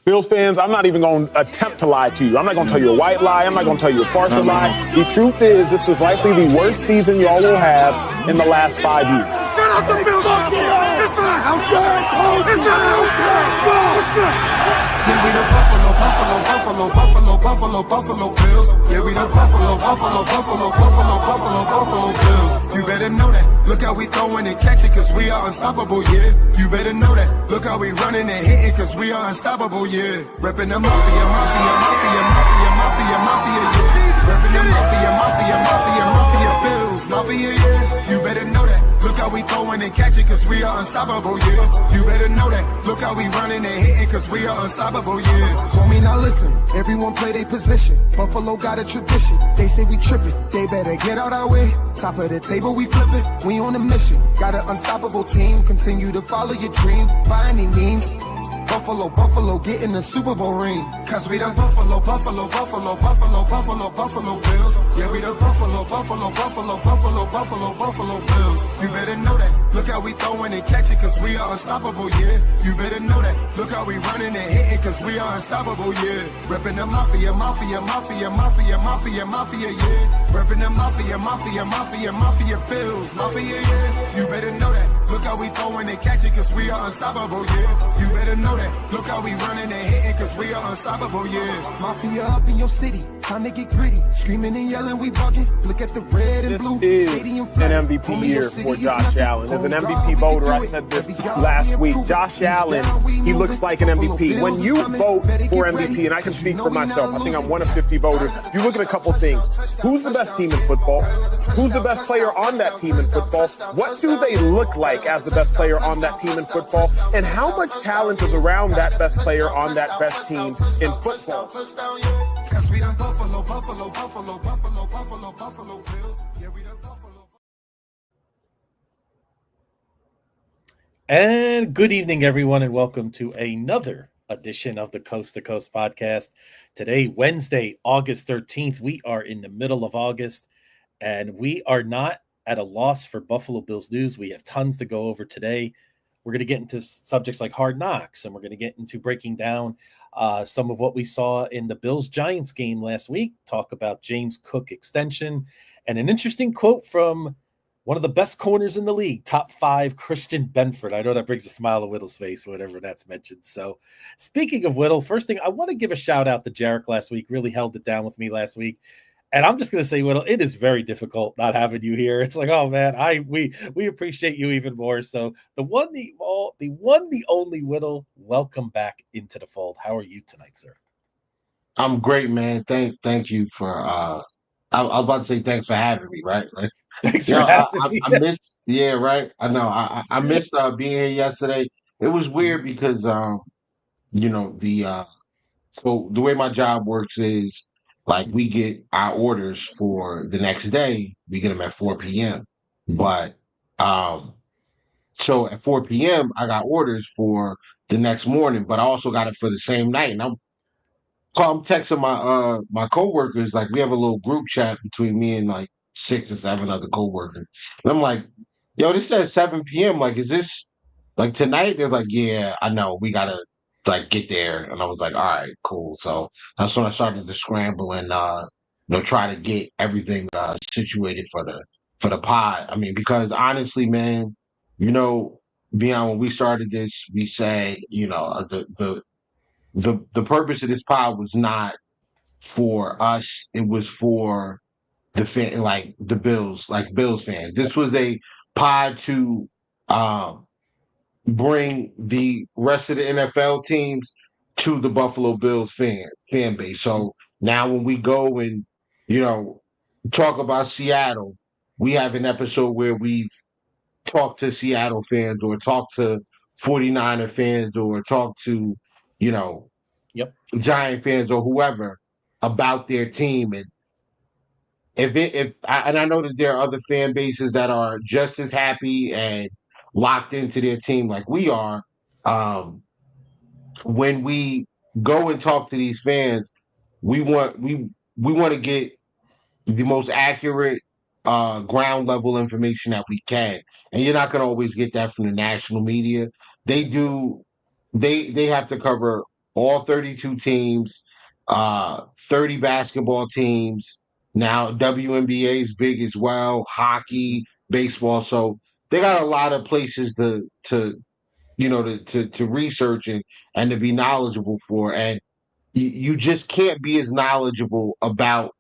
Bills fans, I'm not even going to attempt to lie to you. I'm not going to tell you a white lie. I'm not going to tell you a partial lie. The truth is, this was likely the worst season y'all will have in the last 5 years. Shut up, the Bills! It's not outside! It's not outside! Yeah, we the Buffalo Bills. Yeah, we the Buffalo Bills. You better know that. Look how we throwing and catching, cause we are unstoppable, yeah. You better know that. Look how we running and hitting, cause we are unstoppable, yeah. Reppin' the mafia, yeah. Reppin' the mafia, Bills, mafia, yeah. You better know that. Look how we throwing and catching, cause we are unstoppable, yeah. You better know that. Look how we running and hitting, cause we are unstoppable, yeah. Want me now listen, everyone play their position. Buffalo got a tradition, they say we trippin'. They better get out our way. Top of the table, we flippin'. We on a mission, got an unstoppable team. Continue to follow your dream, by any means. Buffalo, get in the Super Bowl ring. Cause we the Buffalo Bills. Yeah, we the Buffalo Bills. You better know that. Look how we throwing and catching, cause we are unstoppable, yeah. You better know that. Look how we running and hitting, cause we are unstoppable, yeah. Reppin' the mafia, yeah. Reppin' the mafia, Bills, mafia, yeah. You better know that. Look how we throwing and catching, cause we are unstoppable, yeah. You better know that. Look how we running and hitting, cause we are unstoppable, yeah. Mafia up in your city, time to get gritty. Screaming and yelling, we bugging. Look at the red and blue. This is an MVP year for Josh Allen. As an MVP voter, I said this last week. Josh Allen, he looks like an MVP. When you vote for MVP, and I can speak for myself, I think I'm one of 50 voters, you look at a couple things. Who's the best team in football? Who's the best player on that team in football? What do they look like as the best player on that team in football? And how much talent is around that best player on that best team in football? And good evening, everyone, and welcome to another edition of the Coast to Coast podcast. Today, Wednesday, August 13th, we are in the middle of August, and we are not at a loss for Buffalo Bills news. We have tons to go over today. We're going to get into subjects like Hard Knocks, and we're going to get into breaking down some of what we saw in the Bills-Giants game last week, talk about James Cook extension, and an interesting quote from one of the best corners in the league, top 5, Christian Benford. I know that brings a smile to Whittle's face whenever that's mentioned. So speaking of Whittle, first thing, I want to give a shout out to Jarek last week, really held it down with me last week. And I'm just going to say, Whittle, it is very difficult not having you here. It's like, oh man, we appreciate you even more. So the only Whittle, welcome back into the fold. How are you tonight, sir? I'm great, man. Thank you for I was about to say thanks for having me, right? Like, Thanks for having me. I missed, yeah, right. I know. I missed being here yesterday. It was weird because so the way my job works is like we get our orders for the next day, we get them at 4 p.m. But so at 4 p.m. I got orders for the next morning, but I also got it for the same night. And I'm texting my coworkers, like we have a little group chat between me and like 6 or 7 other coworkers. And I'm like, yo, this says 7 p.m. Like, is this like tonight? They're like, yeah, I know. We gotta like get there. And I was like, all right, cool. So that's when I started to scramble and try to get everything situated for the pod. I mean, because honestly, man, beyond when we started this, we said, the purpose of this pod was not for us. It was for the fan, like the Bills, like Bills fans. This was a pod to bring the rest of the NFL teams to the Buffalo Bills fan base. So now when we go and talk about Seattle, we have an episode where we've talked to Seattle fans or talked to 49er fans or talked to Giant fans or whoever about their team. And I know that there are other fan bases that are just as happy and locked into their team like we are. When we go and talk to these fans, we want to get the most accurate ground level information that we can, and you're not going to always get that from the national media. They have to cover all 32 teams, 30 basketball teams. Now WNBA is big as well, hockey, baseball. So they got a lot of places to research and to be knowledgeable for. And you just can't be as knowledgeable about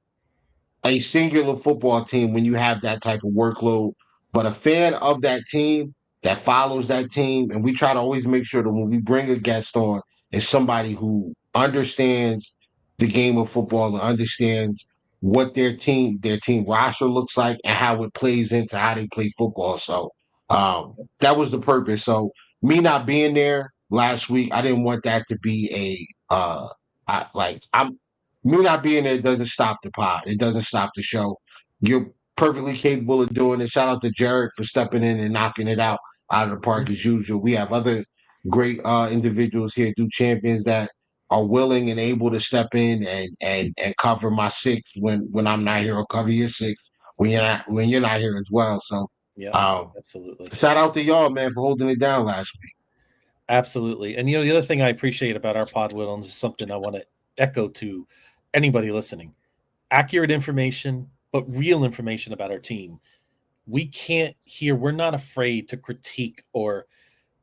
a singular football team when you have that type of workload, but a fan of that team that follows that team. And we try to always make sure that when we bring a guest on, it's somebody who understands the game of football and understands what their team roster looks like and how it plays into how they play football. So that was the purpose. So me not being there last week, I didn't want that to be I'm me not being there doesn't stop the pod. It doesn't stop the show. You're perfectly capable of doing it. Shout out to Jared for stepping in and knocking it out of the park as usual. We have other great individuals here, do champions that are willing and able to step in and cover my six when I'm not here, or cover your six when you're not here as well. So Yeah, um, absolutely. shout out to y'all, man, for holding it down last week. Absolutely. And the other thing I appreciate about our pod, Will, and this is something I want to echo to anybody listening. Accurate information, but real information about our team. We're not afraid to critique or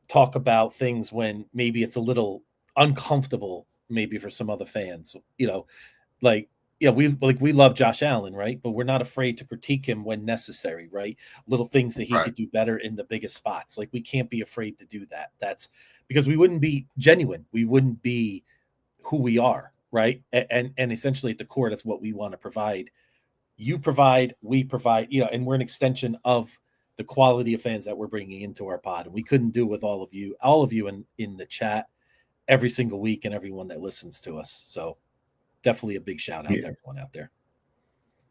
talk about things when maybe it's a little uncomfortable, maybe for some other fans. Like we love Josh Allen, right? But we're not afraid to critique him when necessary, right? Little things that he Right. could do better in the biggest spots. Like, we can't be afraid to do that. That's because we wouldn't be genuine. We wouldn't be who we are, right? And essentially at the core, that's what we want to provide. You provide, we provide, and we're an extension of the quality of fans that we're bringing into our pod. And we couldn't do it with all of you in the chat every single week, and everyone that listens to us. So definitely a big shout out Yeah. to everyone out there.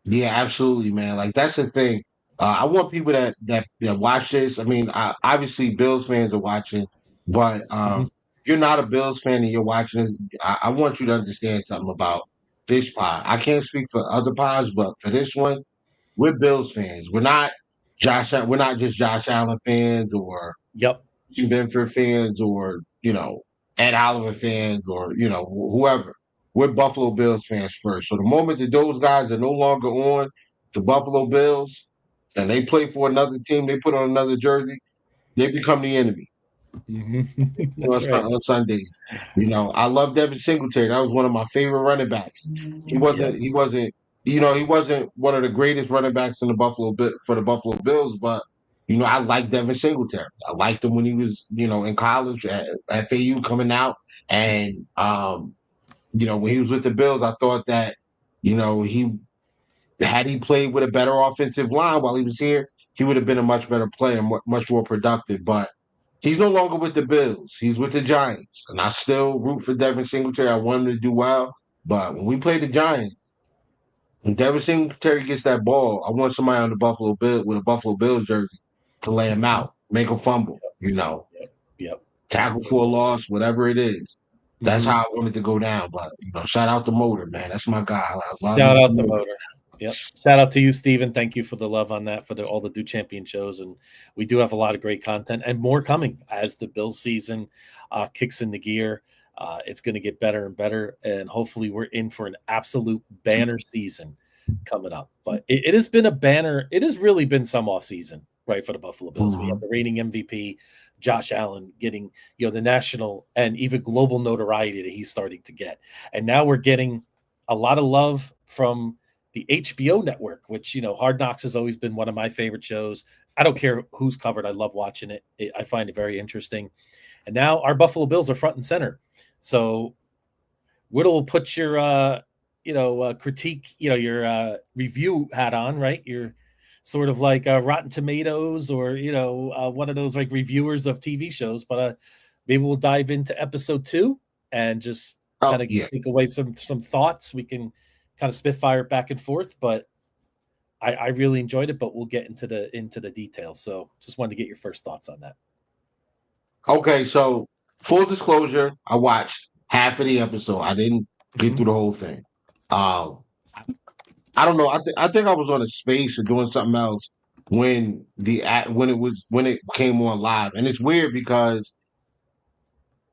Yeah, absolutely, man. Like that's the thing. I want people that watch this. I mean, obviously Bills fans are watching, but Mhm. if you're not a Bills fan and you're watching this, I want you to understand something about this pod. I can't speak for other pods, but for this one, we're Bills fans. We're not We're not just Josh Allen fans or Yep. Steve Benford fans or Ed Oliver fans or whoever. We're Buffalo Bills fans first. So the moment that those guys are no longer on the Buffalo Bills and they play for another team, they put on another jersey, they become the enemy That's right. on Sundays. I love Devin Singletary. That was one of my favorite running backs. He Yeah. wasn't. He wasn't. He wasn't one of the greatest running backs in the for the Buffalo Bills, but I like Devin Singletary. I liked him when he was, in college at FAU coming out, and when he was with the Bills, I thought that, he had he played with a better offensive line while he was here, he would have been a much better player, much more productive. But he's no longer with the Bills. He's with the Giants. And I still root for Devin Singletary. I want him to do well. But when we play the Giants, when Devin Singletary gets that ball, I want somebody on the Buffalo Bill with a Buffalo Bills jersey to lay him out, make a fumble, Yep. Yep. tackle for a loss, whatever it is. That's Mhm. how I want it to go down. But shout out to Motor, man. That's my guy. I love Shout Mr. out to Motor. Motor. Yep. Shout out to you, Steven. Thank you for the love on that, for all the Do Champion shows. And we do have a lot of great content and more coming as the Bills season kicks into gear. It's going to get better and better. And hopefully we're in for an absolute banner season coming up. But it has been a banner. It has really been some off season, right, for the Buffalo Bills. We have the reigning MVP, Josh Allen, getting the national and even global notoriety that he's starting to get. And now we're getting a lot of love from the HBO network, which, Hard Knocks has always been one of my favorite shows. I don't care who's covered. I love watching it. I find it very interesting. And now our Buffalo Bills are front and center. So Whittle will put your, critique, your review hat on, right? You're sort of like Rotten Tomatoes or, one of those like reviewers of TV shows. But maybe we'll dive into episode 2 and just Oh, kind of yeah. take away some thoughts. We can kind of spitfire back and forth, but I really enjoyed it. But we'll get into the details. So just wanted to get your first thoughts on that. Okay, so full disclosure, I watched half of the episode. I didn't get through the whole thing. Um, I don't know. I think I was on a space or doing something else when it came on live, and it's weird because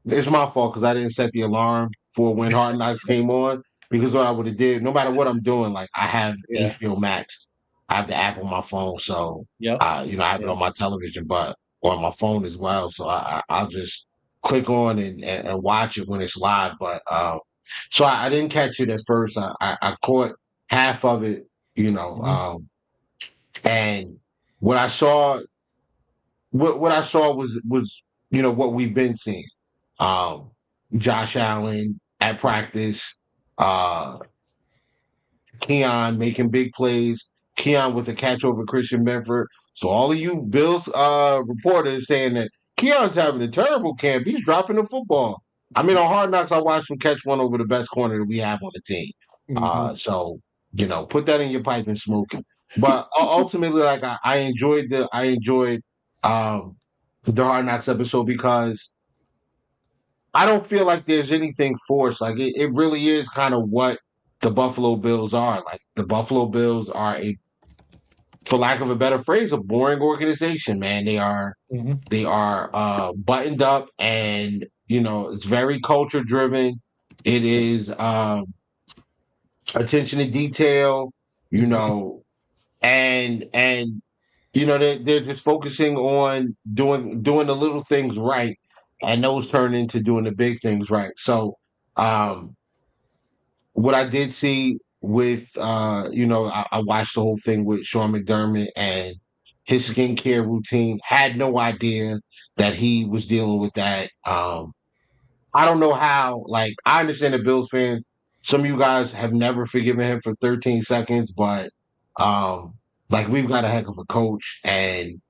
It's my fault because I didn't set the alarm for when Hard Knocks came on. Because what I would have did, no matter what I'm doing, like I have Yeah. HBO Max, I have the app on my phone, so Yep. I have it Yep. on my television, but on my phone as well. So I'll just click on and watch it when it's live. But so I didn't catch it at first. I caught half of it, you know, Mhm. and what I saw, what I saw was what we've been seeing. Um, Josh Allen at practice, uh, Keon making big plays, Keon with a catch over Christian Benford. So all of you Bills reporters saying that Keon's having a terrible camp, he's dropping the football. I mean, on Hard Knocks, I watched him catch one over the best corner that we have on the team. Mhm. So put that in your pipe and smoke it. But ultimately, like I enjoyed the Hard Knocks episode because I don't feel like there's anything forced. Like it really is kind of what the Buffalo Bills are. Like the Buffalo Bills are for lack of a better phrase, a boring organization, man. They are Mhm. they are buttoned up and it's very culture driven. It is attention to detail, you Mhm. know, and they're just focusing on doing the little things right, and those turn into doing the big things right. So um what I did see with I watched the whole thing with Sean McDermott and his skincare routine. Had no idea that he was dealing with that. I don't know how. Like I understand the Bills fans. Some of you guys have never forgiven him for 13 seconds, but like we've got a heck of a coach, and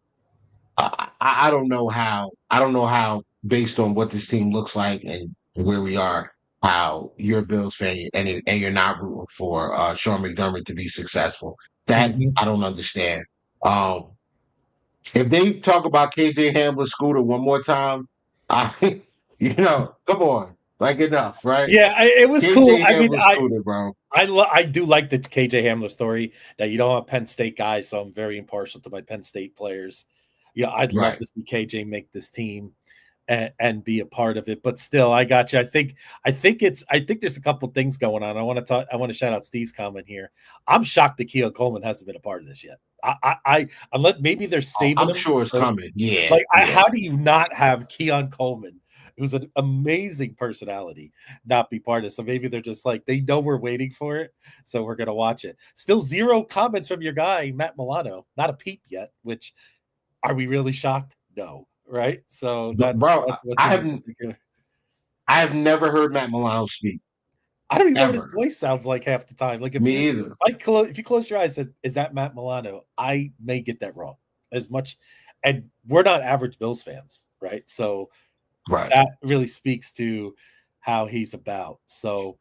I don't know how. I don't know how, based on what this team looks like and where we are, how you're a Bills fan and you're not rooting for Sean McDermott to be successful. That Mhm. I don't understand. Um, if they talk about KJ Hamler Scooter one more time, I, come on, like enough, right? Yeah, it was cool. KJ I mean, Hamler Scooter, bro. I do like the KJ Hamler story that you don't have Penn State guys, so I'm very impartial to my Penn State players. Yeah, I'd love Right. to see KJ make this team and be a part of it. But still, I got you. I think there's a couple things going on. I want to shout out Steve's comment here. I'm shocked that Keon Coleman hasn't been a part of this yet. I unless maybe they're Oh, saving I'm him. sure it's coming. Yeah, Like, yeah, how do you not have Keon Coleman, who's an amazing personality, not be part of it? So maybe they're just like, they know we're waiting for it, so we're going to watch it. Still zero comments from your guy, Matt Milano. Not a peep yet, which are we really shocked? No, right? So bro. that's one I thing in haven't. particular. I have never heard Matt Milano speak I don't even know what his ever. voice sounds like half the time. Like Me either. if you close your eyes, is that Matt Milano? I may get that wrong as much, and we're not average Bills fans, right? So Right. that really speaks to how he's about. So,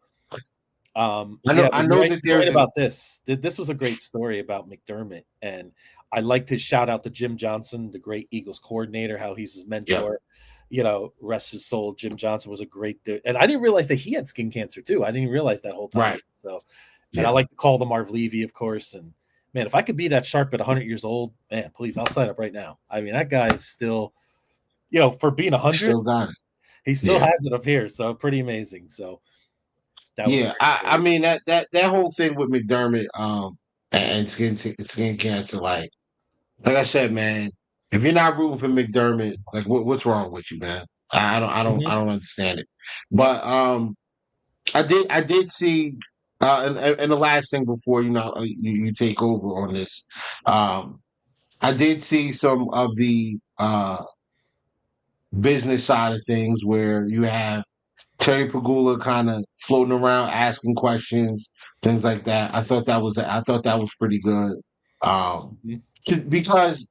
I know. yeah, I know that you're right there's an. about this. This was a great story about McDermott, and I like to shout out to Jim Johnson, the great Eagles coordinator, how he's his Yeah. mentor. Rest his soul. Jim Johnson was a great dude, and I didn't realize that he had skin cancer too. I didn't realize that whole time. Right. So, and I Yeah. like to call the Marv Levy, of course. And man, if I could be that sharp at 100 years old, man, please, I'll sign up right now. I mean, that guy is still, for being 100, Still got it. he still Yeah. has it up here, so pretty amazing. So that was a Yeah. great I story. mean that whole thing with McDermott and skin cancer, like I said, man, if you're not rooting for McDermott, like what's wrong with you, man? I Mhm, don't understand it. But I did see and the last thing before you take over on this, um I did see some of the business side of things where you have Terry Pagula kind of floating around asking questions, things like that. I thought that was pretty good. Um, mhm, because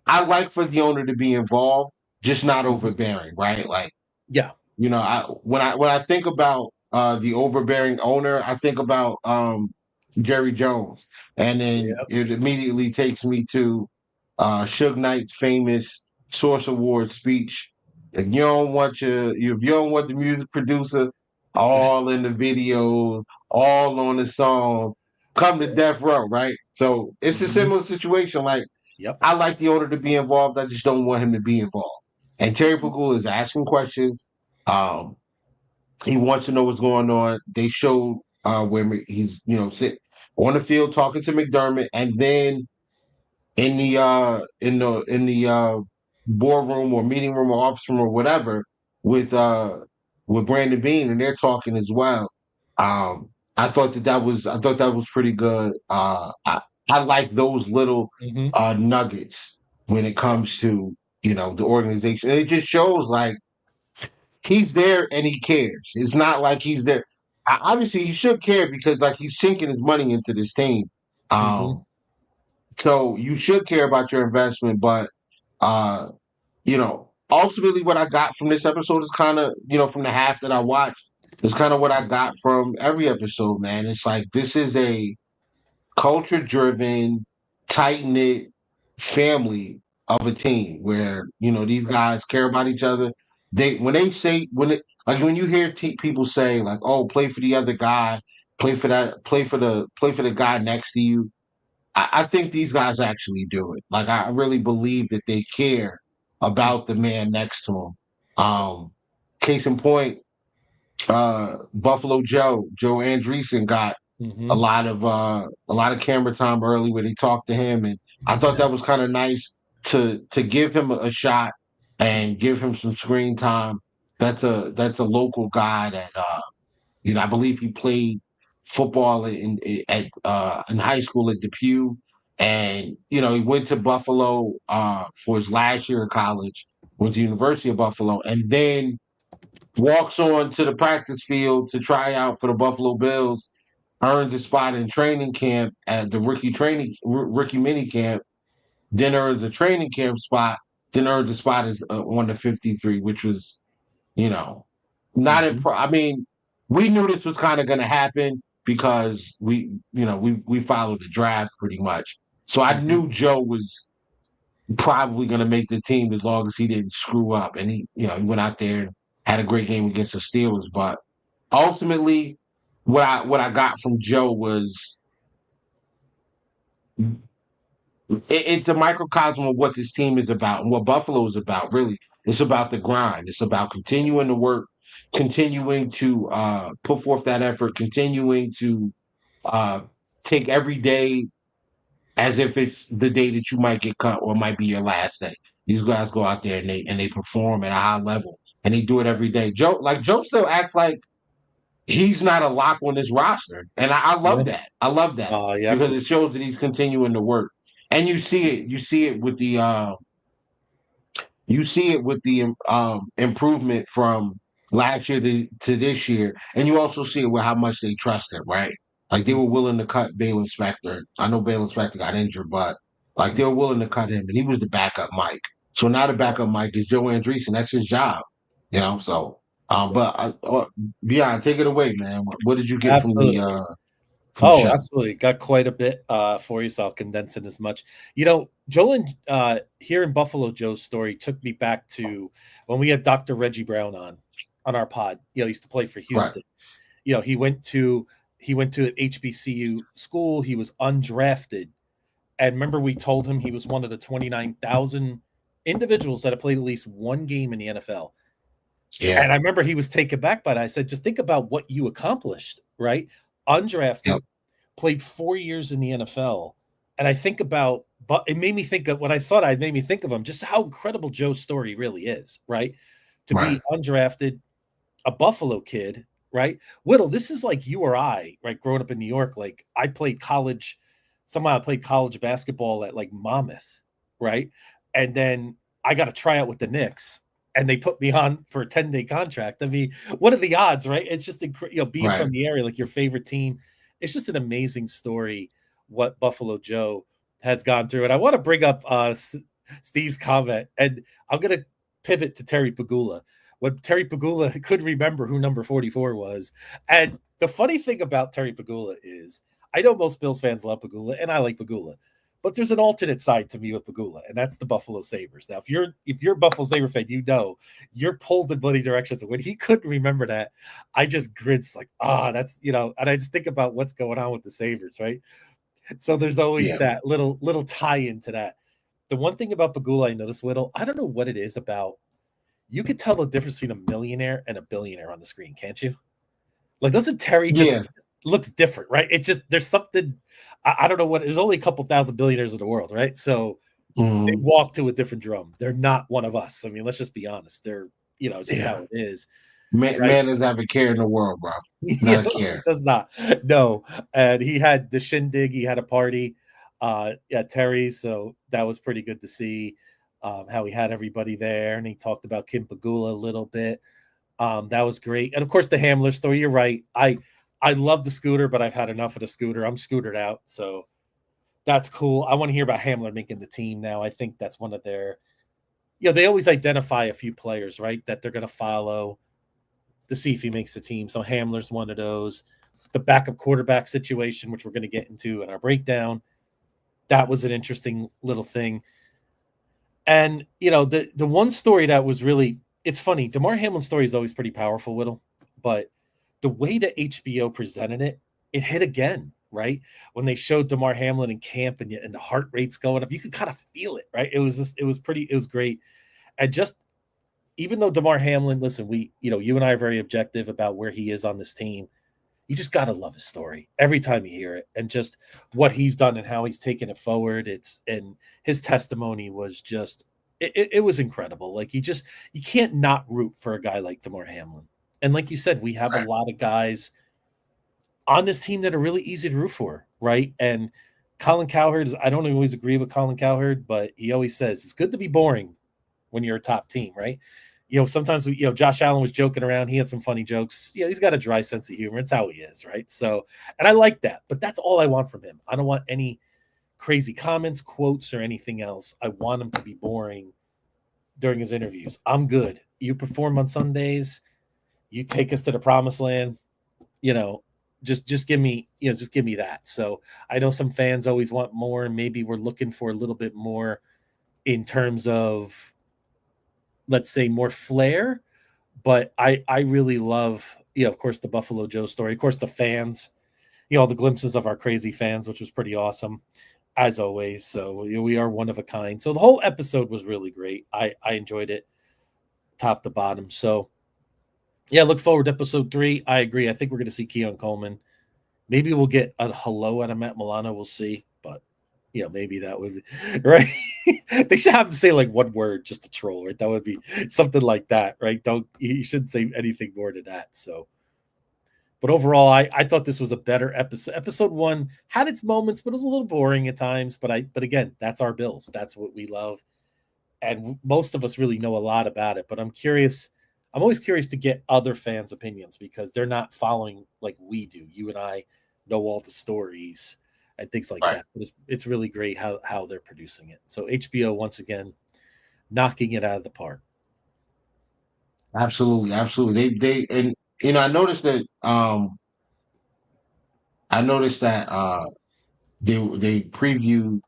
I like for the owner to be involved, just not mhm. overbearing, right? Like Yeah. when I think about the overbearing owner, I think about Jerry Jones, and then Yep. it immediately takes me to Suge Knight's famous Source Award speech. If you don't want the music producer all in the videos, all on the songs, come to Death Row, right? So it's a Mhm. similar situation. Like Yep. I like the owner to be involved, I just don't want him to be involved. And Terry Pagula is asking questions. He wants to know what's going on. They showed where he's, sitting on the field talking to McDermott, and then in the boardroom or meeting room or office room or whatever with Brandon Bean, and they're talking as well. I thought that was pretty good. I like those little Mm-hmm. nuggets when it comes to the organization. And it just shows like he's there and he cares. It's not like he's there. Obviously, he should care because like he's sinking his money into this team. Mm-hmm. Um, so you should care about your investment, but ultimately what I got from this episode is kind of, from the half that I watched, is kind of what I got from every episode, man. It's like this is a culture driven, tight knit family of a team where, these guys care about each other. When you hear people say like, oh, play for the other guy, play for the guy next to you. I think these guys actually do it. Like I really believe that they care about the man next to them. Case in point, Buffalo Joe Andreessen got Mm-hmm. a lot of camera time early where they talked to him, and I thought that was kind of nice to give him a shot and give him some screen time. That's a local guy that I believe he played football in high school at Depew, and he went to Buffalo for his last year of college, went to University of Buffalo, and then walks on to the practice field to try out for the Buffalo Bills, earns a spot in training camp at the rookie mini camp, then earns a training camp spot, then earns a spot as on the 53, which was, you know, not Mm-hmm. in. I mean, we knew this was kind of going to happen because we followed the draft pretty much. So I Mm-hmm. knew Joe was probably going to make the team as long as he didn't screw up. And he went out there and had a great game against the Steelers. But ultimately, what I got from Joe was it's a microcosm of what this team is about and what Buffalo is about. Really, it's about the grind. It's about continuing to work, continuing to put forth that effort, continuing to uh, take every day as if it's the day that you might get cut or might be your last day. These guys go out there and they perform at a high level and they do it every day. Joe still acts like he's not a lock on this roster, and I Yeah. love that. I love that Yeah, because it absolutely. shows that he's continuing to work, and you see it. You see it with the improvement from last year to this year, and you also see it with how much they trust him, right? Like they were Mm-hmm. willing to cut Bale Inspector. I know Bale Inspector got injured, but like they were willing to cut him, and he was the backup Mike. So now the backup Mike is Joe Andreessen. That's his job, So, yeah, take it away, man. What did you get from the Absolutely. Oh, show? absolutely. Got quite a bit for you, so I'll condense it as much. Joel and hearing Buffalo Joe's story took me back to when we had Dr. Reggie Brown on our pod. He used to play for Right, Houston. He went to an HBCU school. He was undrafted. And remember, we told him he was one of the 29,000 individuals that have played at least one game in the NFL. yeah, And I remember he was taken back by that. I said, just think about what you accomplished, right? yep, Undrafted, played 4 years in the NFL. And I think about, but it made me think of when I saw that, it made me think of him, just how incredible Joe's story really is, right? To right, be undrafted, a Buffalo kid, right? Whittle, this is like you or I, right? Growing up in New York, like somehow I played college basketball at like Monmouth, right? And then I got a tryout with the Knicks and they put me on for a 10-day contract. I mean, what are the odds, right? It's just being right. from the area, like your favorite team. It's just an amazing story what Buffalo Joe has gone through. And I want to bring up Steve's comment, and I'm going to pivot to Terry Pagula. When Terry Pagula couldn't remember who number 44 was. And the funny thing about Terry Pagula is I know most Bills fans love Pagula, and I like Pagula. But there's an alternate side to me with Pagula, and that's the Buffalo Sabres. Now, if you're a Buffalo Sabre fan, you're pulled in bloody directions. And when he couldn't remember that, I just grins like, that's and I just think about what's going on with the Sabres, right? So there's always Yeah, that little tie into that. The one thing about Pagula I noticed, Whittle, I don't know what it is about you could tell the difference between a millionaire and a billionaire on the screen, can't you? Like, doesn't Terry just Yeah. looks different, right? It's just there's something I don't know what. There's only a couple thousand billionaires in the world, right? So they Mhm. walk to a different drum. They're not one of us. I mean, let's just be honest. They're it's just how Yeah. it is, Man right? doesn't have a care in the world, bro. You Not a know, care. it does not. No. And he had the shindig, he had a party at Terry's, so that was pretty good to see how he had everybody there. And he talked about Kim Pagula a little bit. That was great. And of course, the Hamler story. You're right. I love the scooter, but I've had enough of the scooter. I'm scootered out. So that's cool. I want to hear about Hamler making the team now. I think that's one of their, they always identify a few players, right, that they're going to follow to see if he makes the team. So Hamler's one of those. The backup quarterback situation, which we're going to get into in our breakdown, that was an interesting little thing. And the one story that was really, it's funny. Damar Hamlin's story is always pretty powerful, Whittle, but the way that HBO presented it, it hit again, right? When they showed Damar Hamlin in camp and the heart rate's going up, you could kind of feel it, right? It was great. And just even though Damar Hamlin, listen, you and I are very objective about where he is on this team. You just got to love his story every time you hear it, and just what he's done and how he's taken it forward. And his testimony was just, it was incredible. Like you can't not root for a guy like Damar Hamlin. And like you said, we have a Right. lot of guys on this team that are really easy to root for, right? And Colin Cowherd I don't always agree with Colin Cowherd, but he always says it's good to be boring when you're a top team, right? Sometimes Josh Allen was joking around. He had some funny jokes. He's got a dry sense of humor. It's how he is, right? So, and I like that, but that's all I want from him. I don't want any crazy comments, quotes, or anything else. I want him to be boring during his interviews. I'm good. You perform on Sundays. You take us to the promised land. You know, just give me, just give me that. So I know some fans always want more. Maybe we're looking for a little bit more in terms of, let's say, more flair. But I really love, of course, the Buffalo Joe story. Of course, the fans, all the glimpses of our crazy fans, which was pretty awesome, as always. So we are one of a kind. So the whole episode was really great. I enjoyed it top to bottom. So, yeah, look forward to episode 3. I agree. I think we're going to see Keon Coleman. Maybe we'll get a hello out of Matt Milano. We'll see. But, maybe that would be right. They should have to say like one word just to troll, right? That would be something like that, right? You shouldn't say anything more than that. So, but overall, I thought this was a better episode. Episode 1 had its moments, but it was a little boring at times. But again, that's our Bills. That's what we love. And most of us really know a lot about it. But I'm curious. I'm always curious to get other fans' opinions because they're not following like we do. You and I know all the stories and things like Right. that. But it's really great how they're producing it. So HBO, once again, knocking it out of the park. Absolutely, absolutely. And I noticed that they preview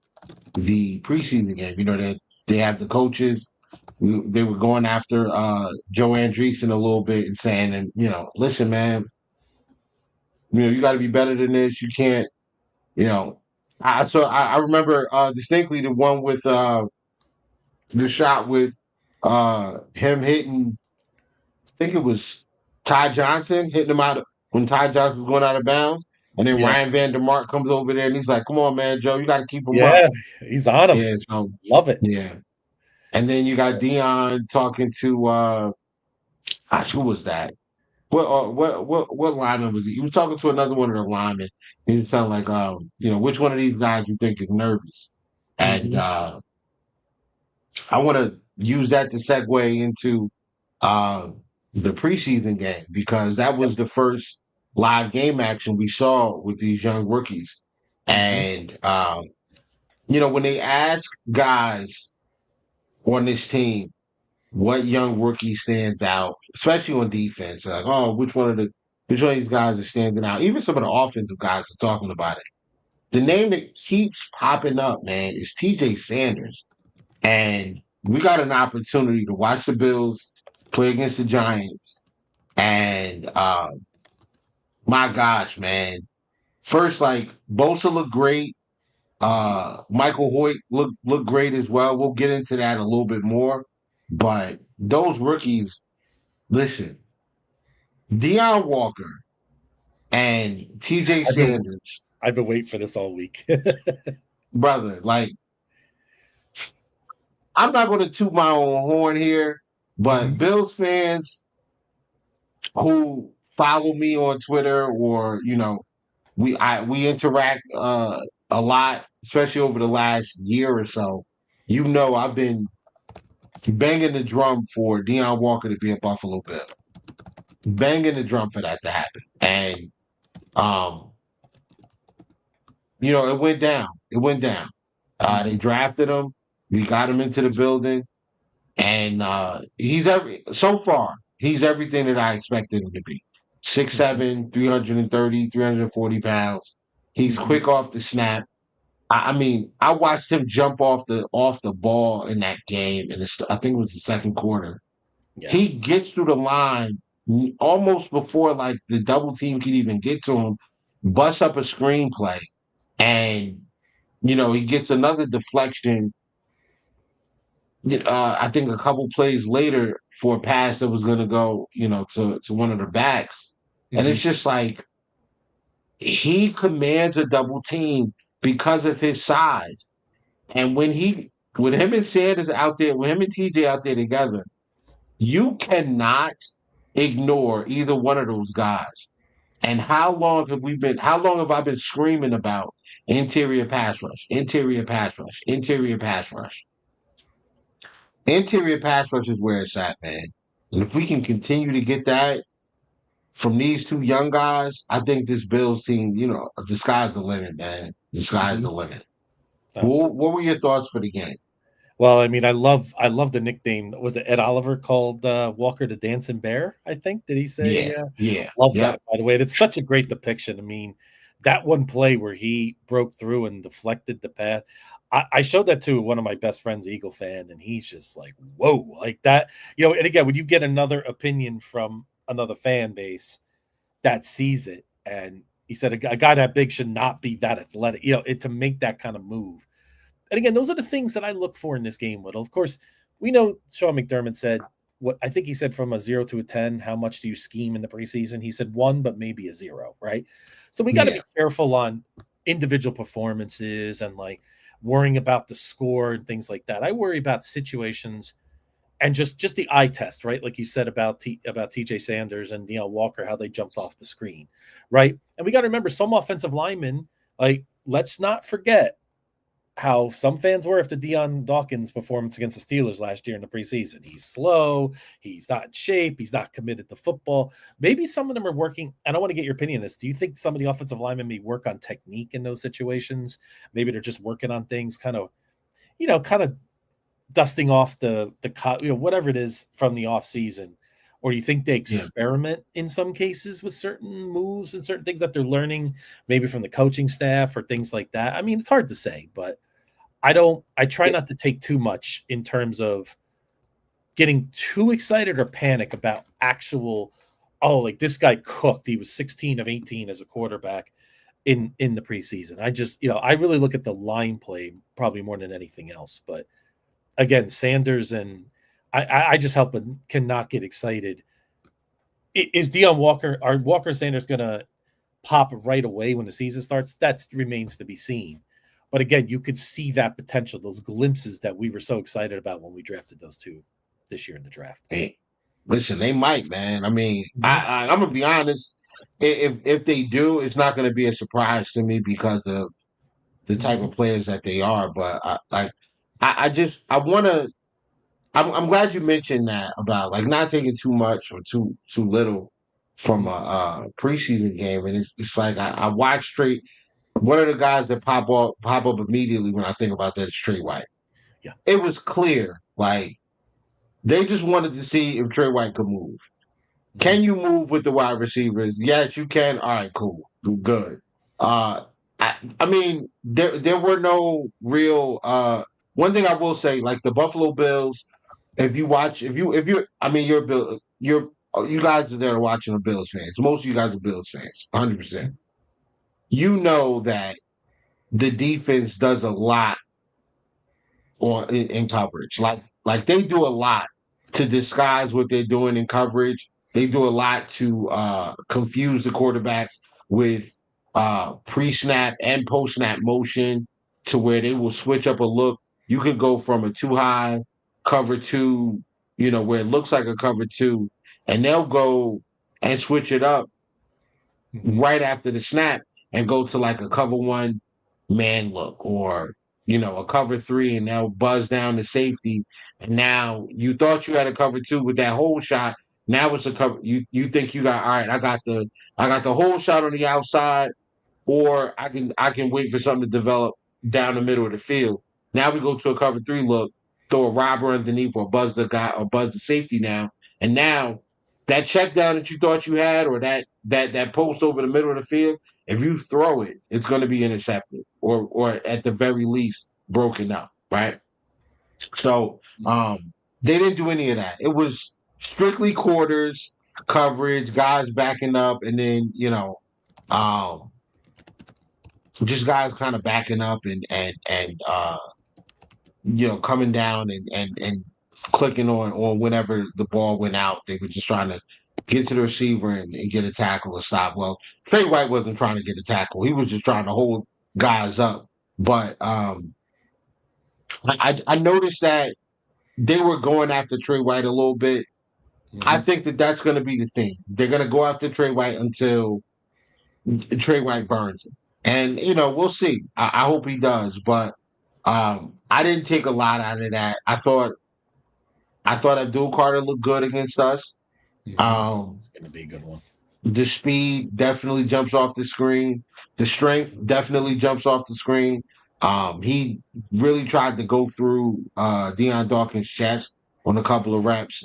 the preseason game. That they have the coaches. They were going after Joe Andreessen a little bit and saying, and listen, man, you got to be better than this. You can't, you know. I remember distinctly the one with the shot with him hitting. I think it was Ty Johnson hitting him out when Ty Johnson was going out of bounds. And then Yeah. Ryan Van Der Mark comes over there and he's like, "Come on, man, Joe, you got to keep him up." Yeah. He's on him. Yeah, so Love it. yeah. And then you got Dion talking to gosh, who was that? What lineman was he? He was talking to another one of the linemen. He was sounding like which one of these guys you think is nervous? And Mhm. I want to use that to segue into uh the preseason game because that Yep. was the first live game action we saw with these young rookies. Mhm. And when they ask guys on this team what young rookie stands out, especially on defense. Like, oh, which one of these guys is standing out? Even some of the offensive guys are talking about it. The name that keeps popping up, man, is TJ Sanders. And we got an opportunity to watch the Bills play against the Giants. And my gosh, man. First, like Bosa looked great. Michael Hoyt looked great as well. We'll get into that a little bit more. But those rookies, listen, Deion Walker and TJ I've been Sanders, I've been waiting for this all week. brother, like, I'm not going to toot my own horn here, but Mhm. Bills fans who follow me on Twitter or, we interact a lot, especially over the last year or so. I've been banging the drum for Deion Walker to be a Buffalo Bill, banging the drum for that to happen, and um, it went down. It went down. They Mhm. drafted him. We got him into the building, and so far he's everything that I expected him to be. Mhm. 6'7", 330, 340 pounds. He's Mhm. quick off the snap. I mean, I watched him jump off the ball in that game, and I think it was the second quarter. Yeah. He gets through the line almost before like the double team can even get to him, busts up a screenplay, and he gets another deflection. I think a couple plays later for a pass that was going to go, to one of the backs, and Mhm. it's just like he commands a double team because of his size. And when him and Sanders out there, when him and TJ out there together, you cannot ignore either one of those guys. And how long have I been screaming about interior pass rush, interior pass rush, interior pass rush? Interior pass rush is where it's at, man. And if we can continue to get that from these two young guys, I think this Bills team, the sky's the limit, man. The sky's Mhm. the limit. Absolutely. What were your thoughts for the game? Well, I mean, I love the nickname. Was it Ed Oliver called Walker the Dancing Bear? I think. Did he say? Yeah, yeah, Love yep. that, by the way. And it's such a great depiction. I mean, that one play where he broke through and deflected the path. I showed that to one of my best friends, Eagle fan, and he's just like, "Whoa!" Like that. And again, when you get another opinion from another fan base that sees it, and he said a guy that big should not be that athletic. To make that kind of move. And again, those are the things that I look for in this game, Whittle. Of course, we know Sean McDermott said what I think he said from a 0 to a 10. How much do you scheme in the preseason? He said 1, but maybe a 0, right? So we got to Yeah. be careful on individual performances and like worrying about the score and things like that. I worry about situations and just the eye test, right? Like you said about TJ Sanders and Walker, how they jumped off the screen, right? And we got to remember some offensive linemen, like let's not forget how some fans were after Deion Dawkins' performance against the Steelers last year in the preseason. He's slow, he's not in shape, he's not committed to football. Maybe some of them are working. And I want to get your opinion on this. Do you think some of the offensive linemen may work on technique in those situations? Maybe they're just working on things, kind of dusting off whatever it is from the off season. Or do you think they Yeah. experiment in some cases with certain moves and certain things that they're learning, maybe from the coaching staff or things like that? I mean, it's hard to say, but I try not to take too much in terms of getting too excited or panic about actual, oh, like this guy cooked. He was 16 of 18 as a quarterback in the preseason. I really look at the line play probably more than anything else. But again, Sanders and I just help but cannot get excited. Is are Walker and Sanders gonna pop right away when the season starts? That remains to be seen. But again, you could see that potential, those glimpses that we were so excited about when we drafted those two this year in the draft. Hey, listen, they might, man. I mean, Mhm. I'm gonna be honest. If they do, it's not gonna be a surprise to me because of the type Mhm. of players that they are. But I want to. I'm glad you mentioned that about like not taking too much or too little from Mhm. a preseason game, and it's like I watch straight. One of the guys that pop up immediately when I think about that is Trey White. Yeah. It was clear, like they just wanted to see if Trey White could move. Mhm. Can you move with the wide receivers? Yes, you can. All right, cool, good. Uh, I mean, there were no real. One thing I will say, like the Buffalo Bills, if you watch, I mean, you guys that are watching are Bills fans. Most of you guys are Bills fans, 100%. You know that the defense does a lot in coverage. Like they do a lot. to disguise what they're doing in coverage. They do a lot to confuse the quarterbacks with pre-snap and post-snap motion to where they will switch up a look. You could go from a too high cover two, where it looks like a cover two, and they'll go and switch it up right after the snap and go to like a cover one man look or a cover three, and they'll buzz down the safety. And now you thought you had a cover two with that whole shot. Now it's a cover. You think you got all right. I got the whole shot on the outside, or I can wait for something to develop down the middle of the field. Now we go to a cover three look, throw a robber underneath or buzz the guy or buzz the safety now, and now that check down that you thought you had or that post over the middle of the field, if you throw it, it's going to be intercepted or at the very least broken up, right? So they didn't do any of that. It was strictly quarters, coverage, guys backing up, and then um, just guys kind of backing up and coming down and clicking on whenever the ball went out. They were just trying to get to the receiver and get a tackle or stop. Well, Trey White wasn't trying to get a tackle. He was just trying to hold guys up. But I noticed that they were going after Trey White a little bit. I think that's going to be the thing. They're going to go after Trey White until Trey White burns him. And, we'll see. I hope he does. But I didn't take a lot out of that. I thought Abdul Carter looked good against us. It's going to be a good one. The speed definitely jumps off the screen. The strength definitely jumps off the screen. He really tried to go through Deion Dawkins' chest on a couple of reps.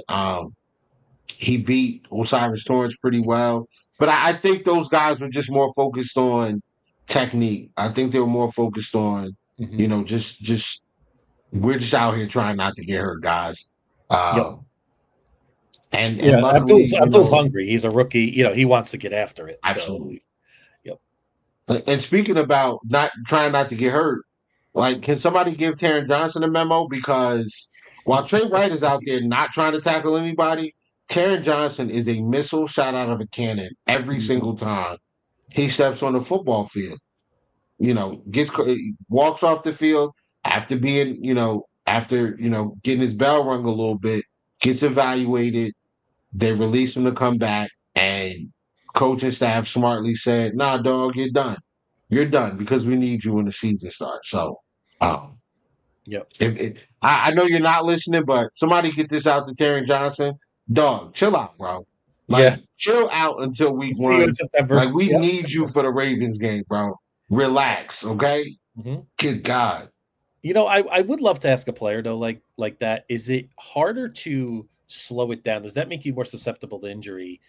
He beat Osiris Torrance pretty well. But I think those guys were just more focused on technique. I think they were more focused on, just we're just out here trying not to get hurt, guys. And luckily, Abdul's hungry. He's a rookie. He wants to get after it. Absolutely. So, And speaking about not to get hurt, like, can somebody give Taron Johnson a memo? Because while Trey White is out there not trying to tackle anybody, Taron Johnson is a missile shot out of a cannon every single time he steps on the football field. Walks off the field after being, getting his bell rung a little bit, gets evaluated. They release him to come back, and coaching staff smartly said, "Nah, dog, you're done. You're done because we need you when the season starts." So, I know you're not listening, but somebody get this out to Taron Johnson. Dog, chill out, bro. Chill out until week one. Like, we need you for the Ravens game, bro. Relax, okay? Good God. I would love to ask a player though, like that. Is it harder to slow it down? Does that make you more susceptible to injury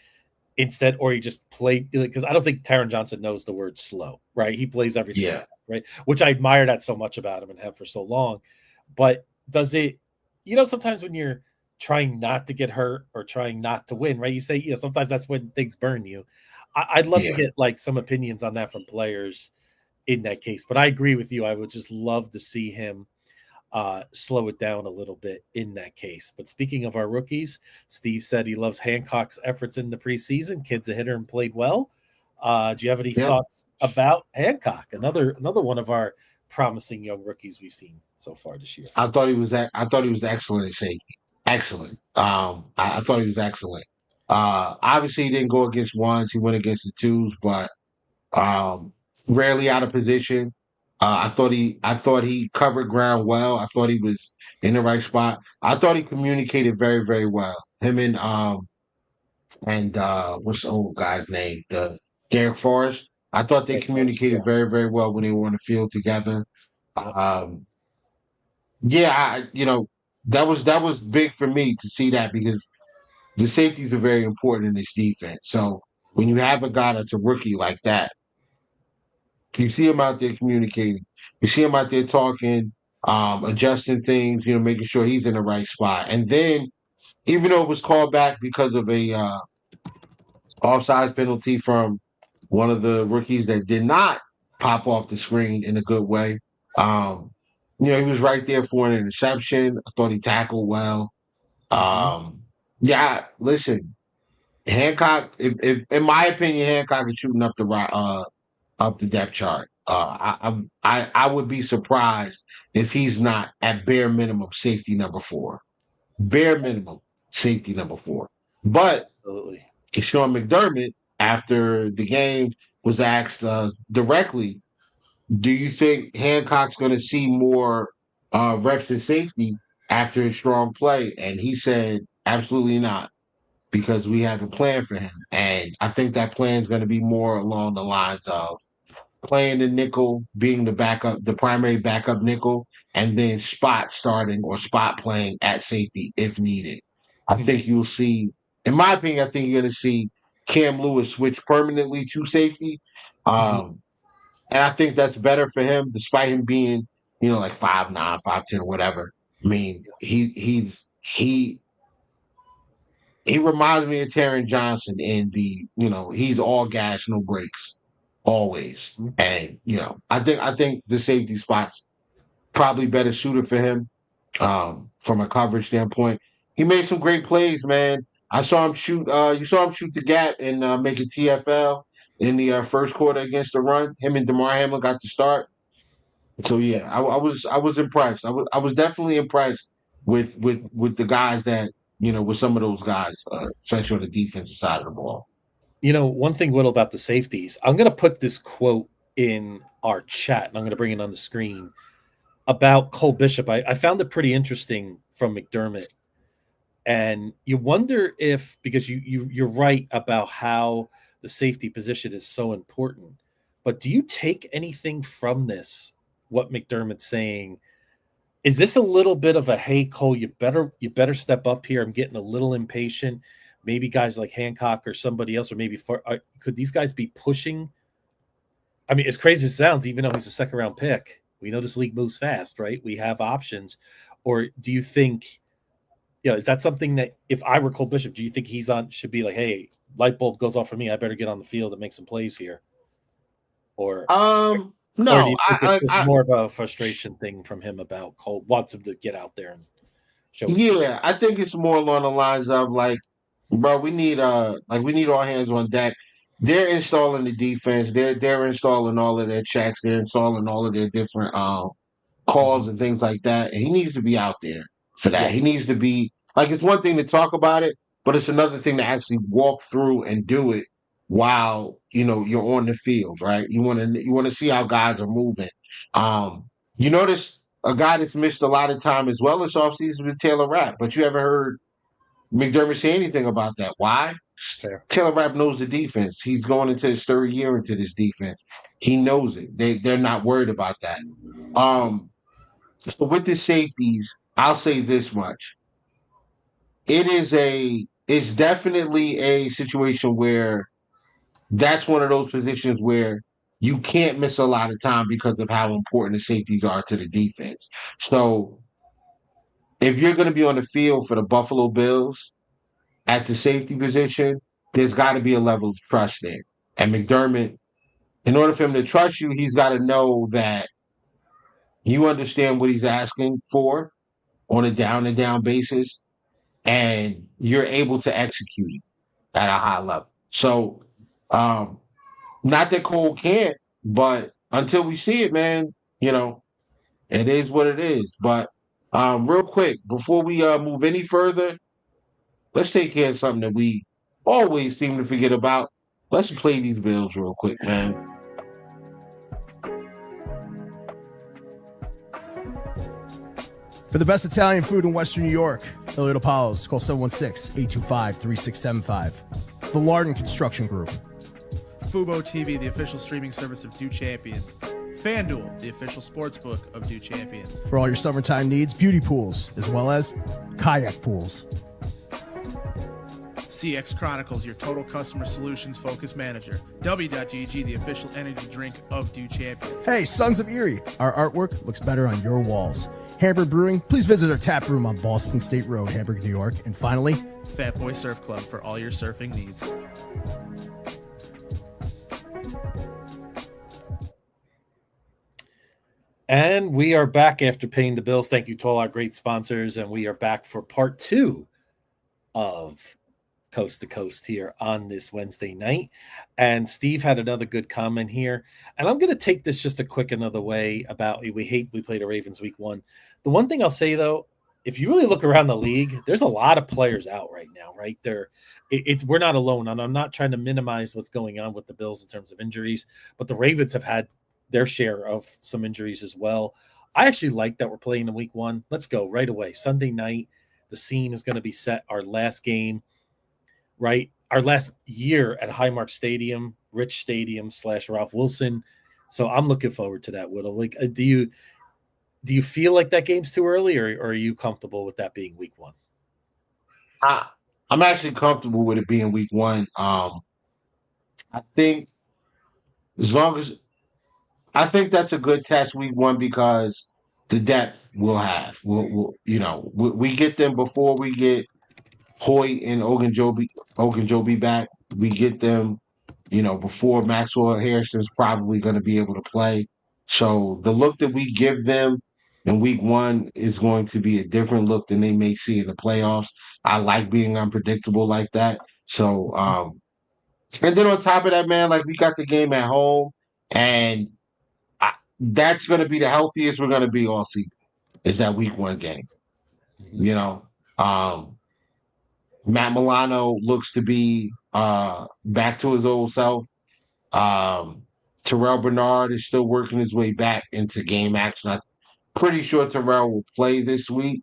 instead, or you just play? Because I don't think Taron Johnson knows the word slow, right? He plays everything fast, right? Which I admire that so much about him and have for so long. But does it? Sometimes when you're trying not to get hurt or trying not to win, right? You say, sometimes that's when things burn you. I'd love to get like some opinions on that from players in that case. But I agree with you. I would just love to see him slow it down a little bit in that case. But speaking of our rookies, Steve said he loves Hancock's efforts in the preseason. Kid's a hitter and played well. Do you have any thoughts about Hancock? Another one of our promising young rookies we've seen so far this year. I thought he was excellent at safety. Excellent. I thought he was excellent. Obviously, he didn't go against ones. He went against the twos, but rarely out of position. I thought he covered ground well. I thought he was in the right spot. I thought he communicated very, very well. Him and what's the old guy's name? The Derek Forrest. I thought they communicated very, very well when they were on the field together. That was big for me to see that, because the safeties are very important in this defense. So when you have a guy that's a rookie like that, you see him out there communicating. You see him out there talking, adjusting things, making sure he's in the right spot. And then, even though it was called back because of a offside penalty from one of the rookies that did not pop off the screen in a good way, he was right there for an interception. I thought he tackled well. Yeah, listen, Hancock. If in my opinion, Hancock is shooting up the depth chart. I would be surprised if he's not at bare minimum safety number 4. Bare minimum safety number 4. But Absolutely. Sean McDermott, after the game, was asked directly, "Do you think Hancock's going to see more reps in safety after his strong play?" And he said, "Absolutely not, because we have a plan for him." And I think that plan is going to be more along the lines of playing the nickel, being the backup, the primary backup nickel, and then spot starting or spot playing at safety if needed. I think you'll see, in my opinion, I think you're going to see Cam Lewis switch permanently to safety. And I think that's better for him, despite him being, like 5'9", 5'10", whatever. I mean, he reminds me of Taron Johnson in he's all gas, no brakes, always. And I think the safety spot's probably better suited for him from a coverage standpoint. He made some great plays, man. I saw him shoot. You saw him shoot the gap and make a TFL in the first quarter against the run. Him and DeMar Hamlin got to start. So yeah, I was impressed. I was definitely impressed with the guys that with some of those guys, especially on the defensive side of the ball. One thing, Whittle, about the safeties, I'm going to put this quote in our chat, and I'm going to bring it on the screen about Cole Bishop. I found it pretty interesting from McDermott, and you wonder if, because you're right about how the safety position is so important, but do you take anything from this? What McDermott's saying, is this a little bit of a, hey Cole, you better step up here. I'm getting a little impatient. Maybe guys like Hancock or somebody else, or maybe could these guys be pushing? I mean, as crazy as it sounds, even though he's a second round pick, we know this league moves fast, right? We have options. Or do you think, is that something that if I were Cole Bishop, do you think should be like, hey, light bulb goes off for me, I better get on the field and make some plays here? Or no, do you think it's just more of a frustration thing from him about Cole wants him to get out there and show? Yeah, I think it's more along the lines of like, bro, we need all hands on deck. They're installing the defense. They're installing all of their checks. They're installing all of their different calls and things like that. And he needs to be out there for that. Yeah. He needs to be like, it's one thing to talk about it, but it's another thing to actually walk through and do it while you're on the field, right? You want to see how guys are moving. You notice a guy that's missed a lot of time as well this offseason with Taylor Rapp, but you haven't heard McDermott say anything about that. Why? Fair. Taylor Rapp knows the defense. He's going into his third year into this defense. He knows it. They're not worried about that. So with the safeties, I'll say this much. It's definitely a situation where that's one of those positions where you can't miss a lot of time because of how important the safeties are to the defense. So if you're going to be on the field for the Buffalo Bills at the safety position, there's got to be a level of trust there. And McDermott, in order for him to trust you, he's got to know that you understand what he's asking for on a down-and-down basis, and you're able to execute it at a high level. So, not that Cole can't, but until we see it, man, it is what it is. But real quick, before we move any further, let's take care of something that we always seem to forget about. Let's play these Bills real quick, man. For the best Italian food in Western New York, Elliot Apollo's, call 716-825-3675. The Lardon Construction Group. Fubo TV, the official streaming service of Do Champions. FanDuel, the official sportsbook of Do Champions. For all your summertime needs, beauty pools, as well as kayak pools. CX Chronicles, your total customer solutions focused manager. W.GG, the official energy drink of Do Champions. Hey, Sons of Erie, our artwork looks better on your walls. Hamburg Brewing, please visit our tap room on Boston State Road, Hamburg, New York. And finally, Fat Boy Surf Club for all your surfing needs. And we are back after paying the bills. Thank you to all our great sponsors. And we are back for part 2 of Coast to Coast here on this Wednesday night. And Steve had another good comment here. And I'm going to take this just a quick another way about we played the Ravens week 1. The one thing I'll say, though, if you really look around the league, there's a lot of players out right now, right? We're not alone. And I'm not trying to minimize what's going on with the Bills in terms of injuries, but the Ravens have had their share of some injuries as well. I actually like that we're playing in week 1. Let's go right away. Sunday night, the scene is going to be set. Our last game, right? Our last year at Highmark Stadium, Rich Stadium / Ralph Wilson. So I'm looking forward to that, Whittle. Like, do you feel like that game's too early, or are you comfortable with that being week 1? I'm actually comfortable with it being week 1. I think as long as I think that's a good test week 1 because the depth we'll have. We get them before we get Hoyt and Ogunjobi back. We get them, before Maxwell Harrison's probably going to be able to play. So the look that we give them in week 1 is going to be a different look than they may see in the playoffs. I like being unpredictable like that. So, and then on top of that, man, like we got the game at home, and that's going to be the healthiest we're going to be all season. Is that week 1 game? Matt Milano looks to be back to his old self. Terrell Bernard is still working his way back into game action. I'm pretty sure Terrell will play this week.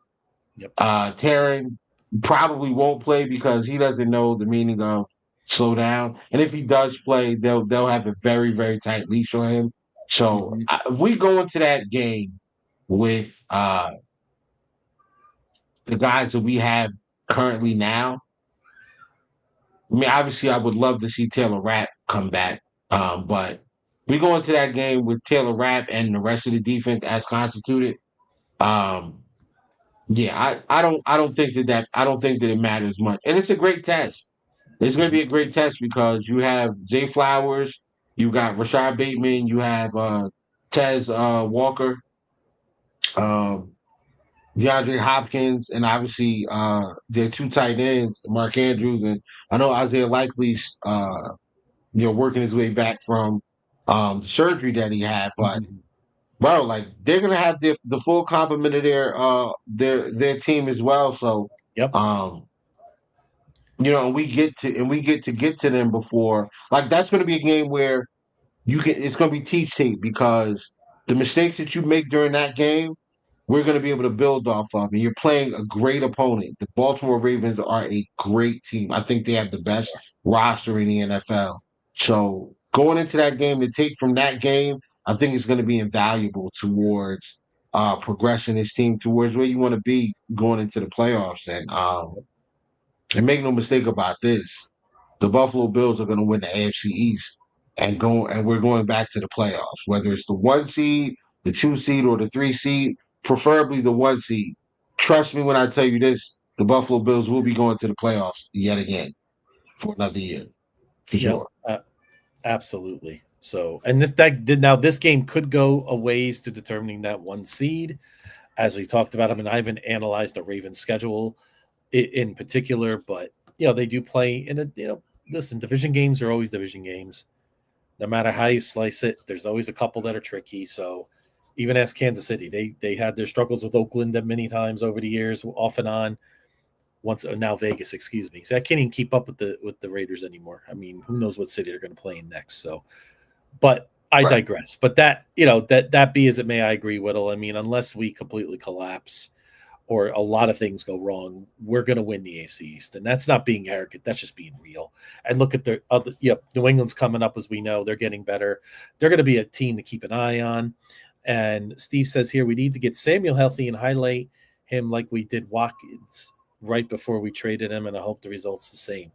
Yep. Taryn probably won't play because he doesn't know the meaning of slow down. And if he does play, they'll have a very, very tight leash on him. So if we go into that game with the guys that we have currently now, I mean, obviously, I would love to see Taylor Rapp come back, but we go into that game with Taylor Rapp and the rest of the defense as constituted. Yeah, I don't think that it matters much, and it's a great test. It's going to be a great test because you have Zay Flowers, you got Rashad Bateman, you have Tez Walker, DeAndre Hopkins, and obviously their 2 tight ends, Mark Andrews, and I know Isaiah Likely's working his way back from surgery that he had, but bro, like they're gonna have the full complement of their team as well. So Yep. and we get to them before, like that's gonna be a game where it's gonna be teach tape because the mistakes that you make during that game, we're going to be able to build off of. And you're playing a great opponent. The Baltimore Ravens are a great team. I think they have the best roster in the NFL. So going into that game, to take from that game, I think it's going to be invaluable towards progressing this team towards where you want to be going into the playoffs. And make no mistake about this, the Buffalo Bills are going to win the AFC East and we're going back to the playoffs, whether it's the 1 seed, the 2 seed, or the 3 seed, preferably the 1 seed. Trust me when I tell you this, the Buffalo Bills will be going to the playoffs yet again for another year. For sure. Absolutely. So, and this game could go a ways to determining that 1 seed, as we talked about. I mean, I haven't analyzed the Ravens schedule in particular, but they do play in listen, division games are always division games. No matter how you slice it, there's always a couple that are tricky. So even as Kansas City, they had their struggles with Oakland many times over the years, off and on. Now Vegas, excuse me. So I can't even keep up with the Raiders anymore. I mean, who knows what city they're going to play in next? So, but I digress. But that be as it may, I agree, Whittle. I mean, unless we completely collapse or a lot of things go wrong, we're going to win the AFC East. And that's not being arrogant. That's just being real. And look at their other, New England's coming up, as we know. They're getting better. They're going to be a team to keep an eye on. And Steve says here, we need to get Samuel healthy and highlight him like we did Watkins right before we traded him, and I hope the result's the same.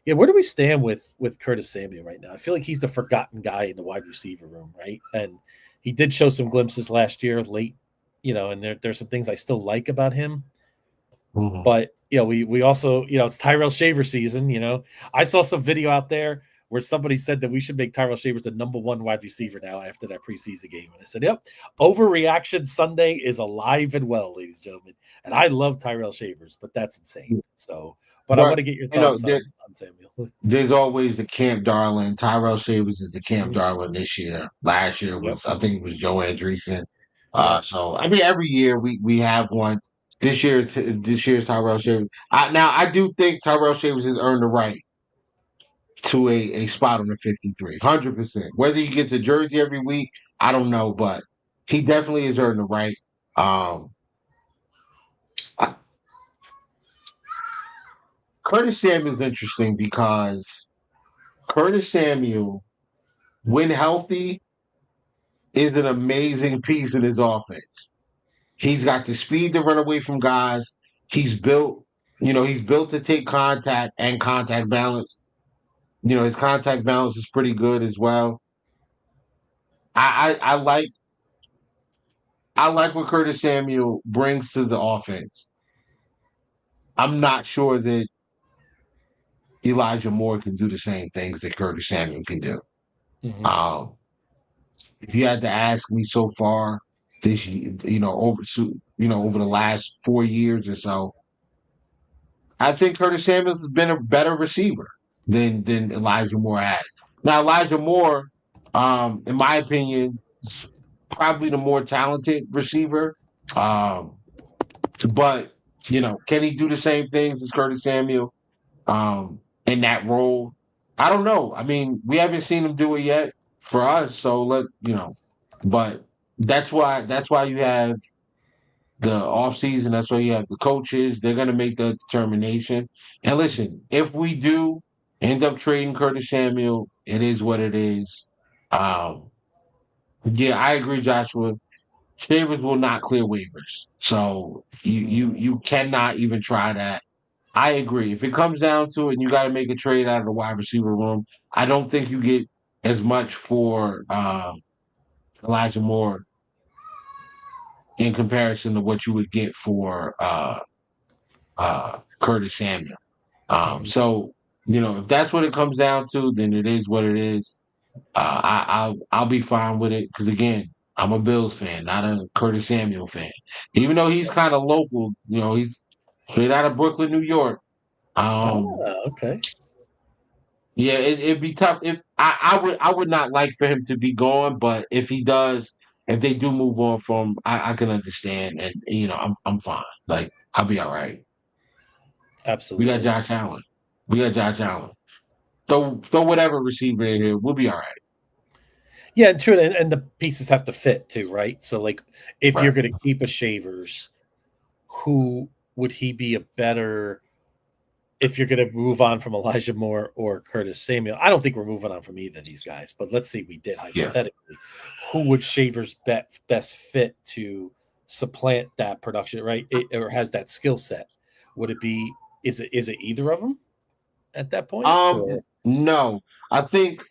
Yeah, where do we stand with Curtis Samuel right now? I feel like he's the forgotten guy in the wide receiver room, right? And he did show some glimpses last year late, and there's some things I still like about him. Mm-hmm. But, we also, it's Tyrell Shaver season, I saw some video out there where somebody said that we should make Tyrell Shavers the number 1 wide receiver now after that preseason game. And I said, yep, overreaction Sunday is alive and well, ladies and gentlemen. And I love Tyrell Shavers, but that's insane. So But I want to get your thoughts there, on Samuel. there's always the camp darling. Tyrell Shavers is the camp Mhm. darling this year. Last year Yep. was, I think it was Joe Andreessen. Yep. So I mean, every year we have one. This year's Tyrell Shavers. Now I do think Tyrell Shavers has earned the right to a spot on the 53, 100%. Whether he gets a jersey every week, I don't know, but he definitely has earned the right. Um, I- Curtis Samuel's interesting because Curtis Samuel, when healthy, is an amazing piece in his offense. He's got the speed to run away from guys. He's built, he's built to take contact and contact balance. His contact balance is pretty good as well. I like what Curtis Samuel brings to the offense. I'm not sure that Elijah Moore can do the same things that Curtis Samuel can do. Mhm. If you had to ask me so far this year, over the last 4 years or so, I think Curtis Samuels has been a better receiver than Elijah Moore has. Now, Elijah Moore, in my opinion, is probably the more talented receiver. Um, but can he do the same things as Curtis Samuel in that role? I don't know. I mean, we haven't seen him do it yet for us, so but that's why you have the offseason. That's why you have the coaches. They're going to make the determination. And listen, if we do end up trading Curtis Samuel, it is what it is. Um, yeah, I agree, Joshua. Shavers will not clear waivers, so you cannot even try that. I agree. If it comes down to it, and you got to make a trade out of the wide receiver room. I don't think you get as much for Elijah Moore in comparison to what you would get for Curtis Samuel. Mhm. So if that's what it comes down to, then it is what it is. I'll be fine with it because again, I'm a Bills fan, not a Curtis Samuel fan. Even though he's kind of local, he's straight out of Brooklyn, New York. Um, Okay. yeah, it'd be tough. If I would not like for him to be gone, but if he does, if they do move on from, I can understand, and I'm fine. Like I'll be all right. We got Absolutely. Josh Allen. We got Josh Allen. Throw whatever receiver in here. We'll be all right. Yeah, and true, and the pieces have to fit too, right? So, like, if you're Right. going to keep a Shavers, who would he be a better? If you're going to move on from Elijah Moore or Curtis Samuel, I don't think we're moving on from either of these guys. But let's say we did Yeah. hypothetically, who would Shavers best fit to supplant that production, right? Or has that skill set? Would it be? Is it either of them at that point? Or No. I think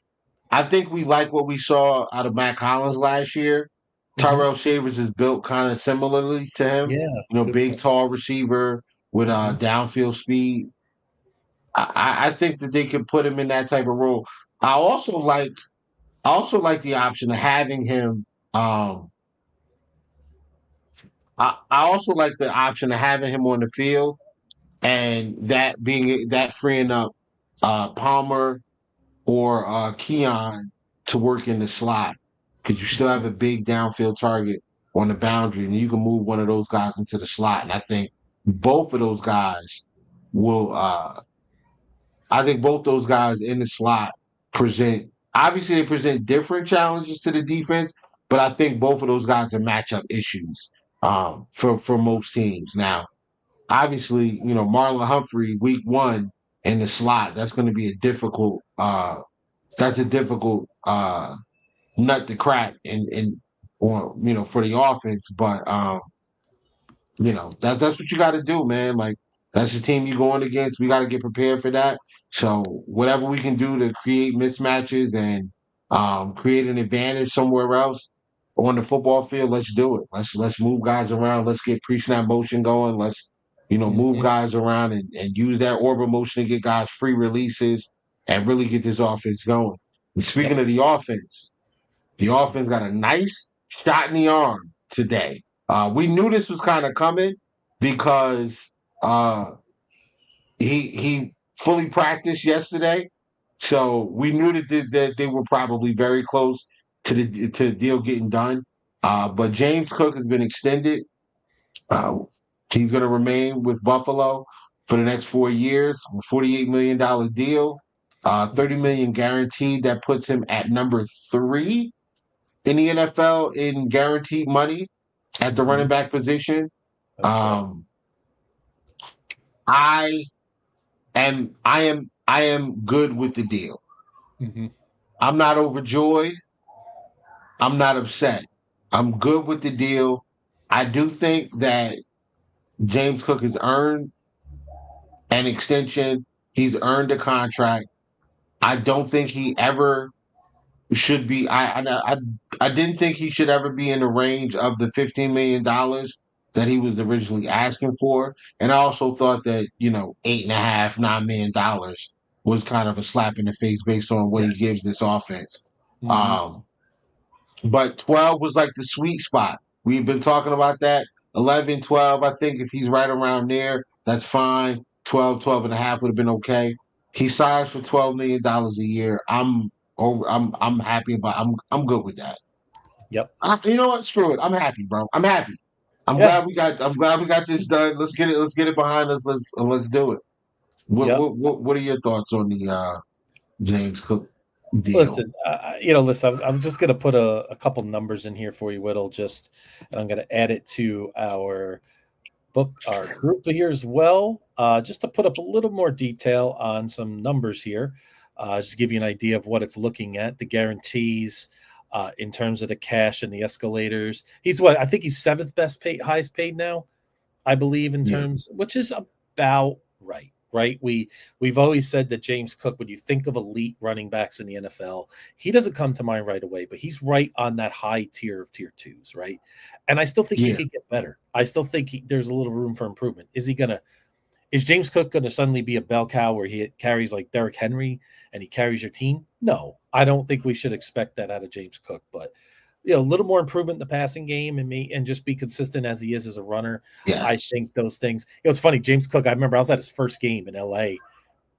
we like what we saw out of Matt Collins last year. Mhm. Tyrell Shavers is built kind of similarly to him. Yeah, good Big, point. tall receiver with Mhm. downfield speed. I think that they could put him in that type of role. I also like the option of having him. I also like the option of having him on the field and that freeing up Palmer or Keon to work in the slot because you still have a big downfield target on the boundary, and you can move one of those guys into the slot. And I think both of those guys will. I think both those guys in the slot present. Obviously, they present different challenges to the defense, but I think both of those guys are matchup issues for most teams. Now, obviously, Marlon Humphrey, week one in the slot, that's going to be a difficult. That's a difficult nut to crack, and or for the offense. But that's what you got to do, man. Like that's the team you're going against. We got to get prepared for that. So whatever we can do to create mismatches and create an advantage somewhere else on the football field, let's do it. Let's move guys around. Let's get pre-snap motion going. Let's move Mhm. guys around and use that orbital motion to get guys free releases and really get this offense going. And Yep. speaking of the offense got a nice shot in the arm today. We knew this was kind of coming because he fully practiced yesterday, so we knew that they were probably very close to the deal getting done. But James Cook has been extended. Uh, he's going to remain with Buffalo for the next 4 years, $48 million deal, 30 million guaranteed. That puts him at number 3 in the NFL in guaranteed money at the running back position. That's correct. Um, I I am good with the deal. Mm-hmm. I'm not overjoyed. I'm not upset. I'm good with the deal. I do think that James Cook has earned an extension. He's earned a contract. I don't think he ever should be. I didn't think he should ever be in the range of the $15 million that he was originally asking for, and I also thought that $8.5, $9 million was kind of a slap in the face based on what he Yes. gives this offense. Mm-hmm. Um, but 12 was like the sweet spot. We've been talking about that. 11, 12. I think if he's right around there, that's fine. 12, 12 and a half would have been okay. He signs for $12 million a year. I'm happy about. I'm good with that. Yep. You know what? Screw it. I'm happy, bro. I'm happy. Yeah. I'm glad we got this done. Let's get it. Let's get it behind us. Let's do it. What Yep. what what, what are your thoughts on the James Cook deal? Listen, I'm just going to put a couple numbers in here for you, Whittle, and I'm going to add it to our group here as well, just to put up a little more detail on some numbers here, just to give you an idea of what it's looking at, the guarantees, in terms of the cash and the escalators. I think he's seventh highest paid now, I believe, in Yeah, terms, which is about right. Right. We've always said that James Cook, when you think of elite running backs in the NFL, he doesn't come to mind right away, but he's right on that high tier of tier twos, right? And I still think he yeah, could get better. I still think there's a little room for improvement. Is James Cook gonna suddenly be a bell cow where he carries like Derrick Henry and he carries your team? No, I don't think we should expect that out of James Cook, but a little more improvement in the passing game and just be consistent as he is as a runner. I yes, think those things. It was funny. James Cook. I remember I was at his first game in LA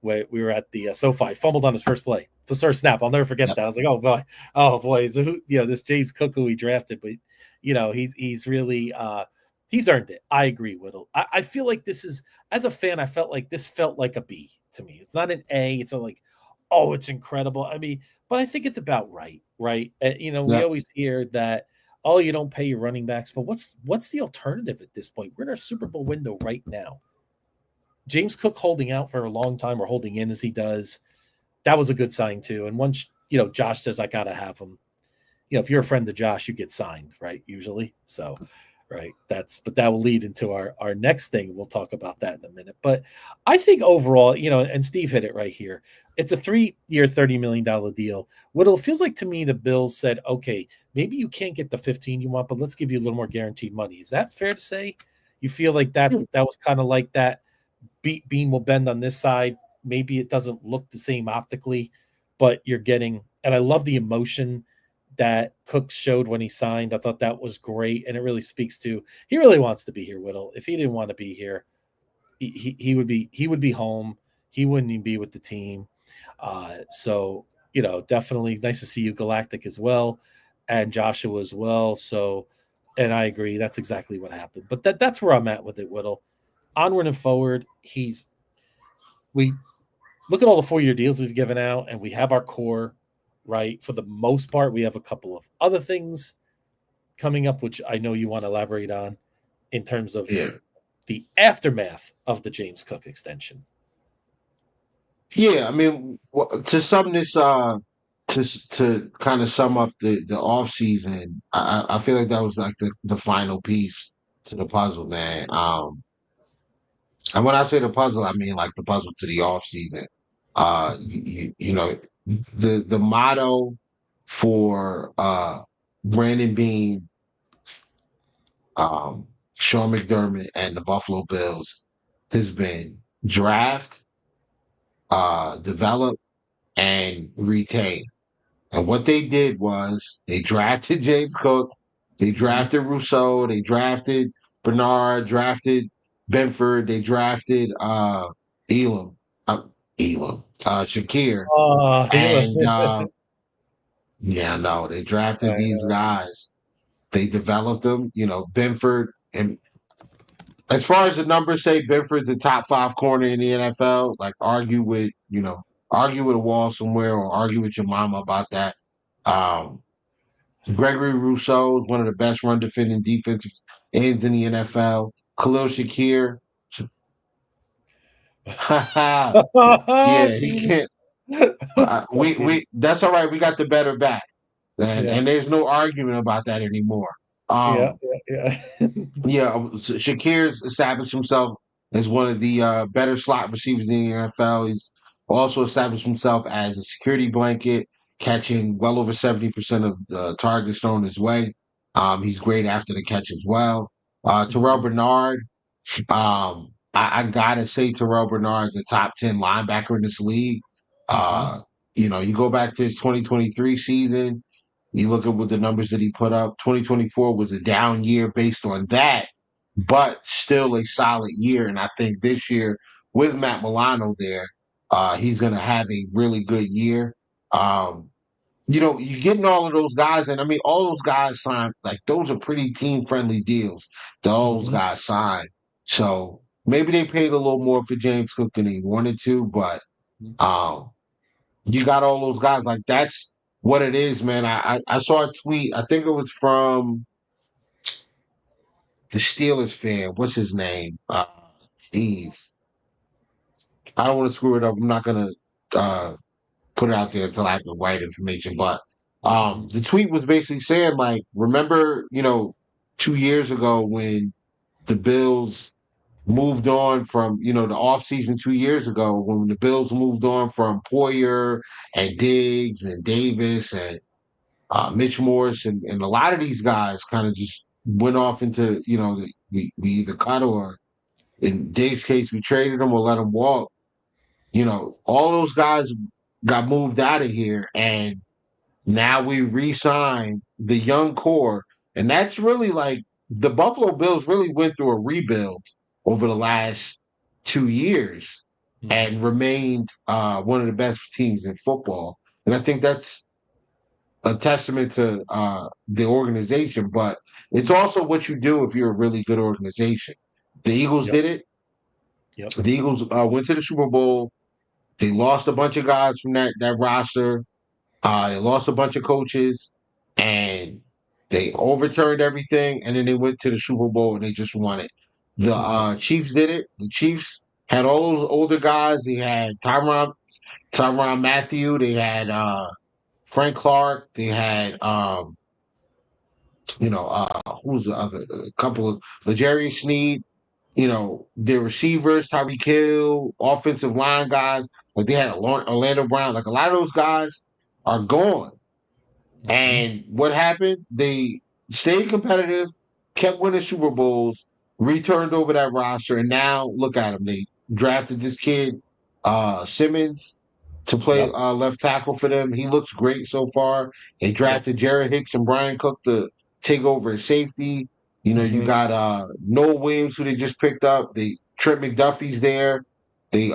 where we were at the SoFi. Fumbled on his first play, the first snap. I'll never forget yep, that. I was like, oh boy, is this James Cook who we drafted, but he's really he's earned it. I agree, Whittle. I feel like this is, as a fan, I felt like this felt like a B to me. It's not an A. It's like, oh, it's incredible. I mean, but I think it's about right, right? We yep. always hear that, oh, you don't pay your running backs, but what's the alternative at this point? We're in our Super Bowl window right now. James Cook holding out for a long time or holding in as he does, that was a good sign too. And once Josh says I gotta have him, if you're a friend of Josh, you get signed, right? Usually, so right. But that will lead into our next thing. We'll talk about that in a minute. But I think overall, and Steve hit it right here. It's a 3-year, $30 million deal. What it feels like to me, the Bills said, okay, maybe you can't get the 15 you want, but let's give you a little more guaranteed money. Is that fair to say? You feel like that was kind of like that beam will bend on this side. Maybe it doesn't look the same optically, but you're getting, and I love the emotion that Cook showed when he signed. I thought that was great, and it really speaks to he really wants to be here, Whittle. If he didn't want to be here, he would be home. He wouldn't even be with the team. So definitely nice to see you, Galactic, as well, and Joshua as well. So, and I agree, that's exactly what happened. But that's where I'm at with it, Whittle. Onward and forward, we look at all the 4-year deals we've given out, and we have our core, right? For the most part, we have a couple of other things coming up, which I know you want to elaborate on in terms of Yeah. the aftermath of the James Cook extension. Yeah, I mean, to sum this, to kind of sum up the off season, I feel like that was like the final piece to the puzzle, man. And when I say the puzzle, I mean like the puzzle to the off season. You know, the motto for Brandon Bean, um, Sean McDermott, and the Buffalo Bills has been draft, develop, and retain. And what they did was they drafted James Cook, they Mhm. drafted Rousseau, they drafted Bernard, drafted Benford, they drafted Elam, Shakir, Oh, and yeah, no, they drafted these guys. They developed them. Benford, and as far as the numbers say, Benford's a top 5 corner in the NFL. Like argue with a wall somewhere, or argue with your mama about that. Um, Gregory Rousseau is one of the best run defending defensive ends in the NFL. Khalil Shakir, yeah, he can't. We that's all right. We got the better back, and yeah, and there's no argument about that anymore. yeah, Um, yeah, yeah. yeah, Shakir's established himself as one of the better slot receivers in the NFL. He's also established himself as a security blanket, catching well over 70% of the targets thrown his way. He's great after the catch as well. Terrell Mhm, Bernard, I gotta say Terrell Bernard's a top 10 linebacker in this league. mhm. Uh, you go back to his 2023 season, you look at what the numbers that he put up. 2024 was a down year based on that, but still a solid year. And I think this year, with Matt Milano there, he's going to have a really good year. Um, you're getting all of those guys, and I mean, all those guys signed, like, those are pretty team friendly deals that all those Mhm. guys signed. So maybe they paid a little more for James Cook than he wanted to, but um, you got all those guys. Like, that's what it is, man. I saw a tweet. I think it was from the Steelers fan. What's his name? Jeez. I don't want to screw it up. I'm not gonna put it out there until I have the right information. But Mhm. the tweet was basically saying, like, remember, 2 years ago when the Bills moved on from, the offseason 2 years ago, when the Bills moved on from Poyer and Diggs and Davis and Mitch Morse, and a lot of these guys kind of just went off into, we either cut, or in Dave's case, we traded them or let them walk. All those guys got moved out of here, and now we re-signed the young core. And that's really, like, the Buffalo Bills really went through a rebuild over the last 2 years and Mhm. remained one of the best teams in football. And I think that's a testament to the organization, but it's also what you do if you're a really good organization. The Eagles Yep, did it. yep. The Eagles went to the Super Bowl. They lost a bunch of guys from that roster. They lost a bunch of coaches, and they overturned everything. And then they went to the Super Bowl and they just won it. The Mhm. Chiefs did it. The Chiefs had all those older guys. They had Tyron Matthew. They had Frank Clark. They had who's the other, a couple of L'Jarius Sneed, their receivers, Tyreek Hill, offensive line guys, like they had Orlando Brown, like a lot of those guys are gone. Mhm. And what happened? They stayed competitive, kept winning Super Bowls, returned over that roster, and now look at them. They drafted this kid, Simmons, to play Yep. left tackle for them. He looks great so far. They Yep. drafted Jared Hicks and Brian Cook to take over as safety. You Mhm. got Noah Williams, who they just picked up. Trent McDuffie's there. They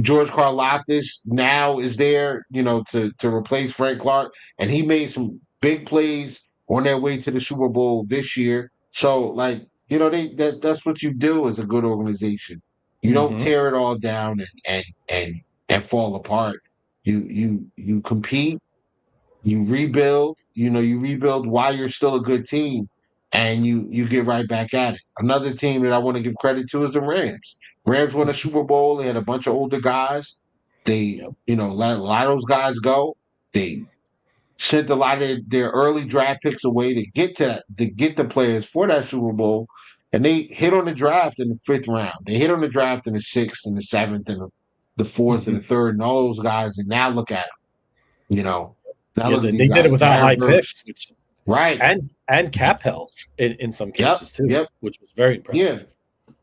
George Karlaftis now is there, to replace Frank Clark, and he made some big plays on their way to the Super Bowl this year. So, like, that's what you do as a good organization. You don't Mhm. tear it all down and fall apart. You compete, you rebuild while you're still a good team, and you get right back at it. Another team that I want to give credit to is the Rams. Rams won a Super Bowl. They had a bunch of older guys. They, Yep. let a lot of those guys go. They sent a lot of their early draft picks away to get the players for that Super Bowl. And they hit on the draft in the fifth round. They hit on the draft in the sixth and the seventh and the fourth and Mhm. the third and all those guys. And now look at them, now Yeah, look at they these did it guys. without Jared high Verse. picks, which Right. and cap held in some Yep. cases too, Yep. which was very Yeah. impressive.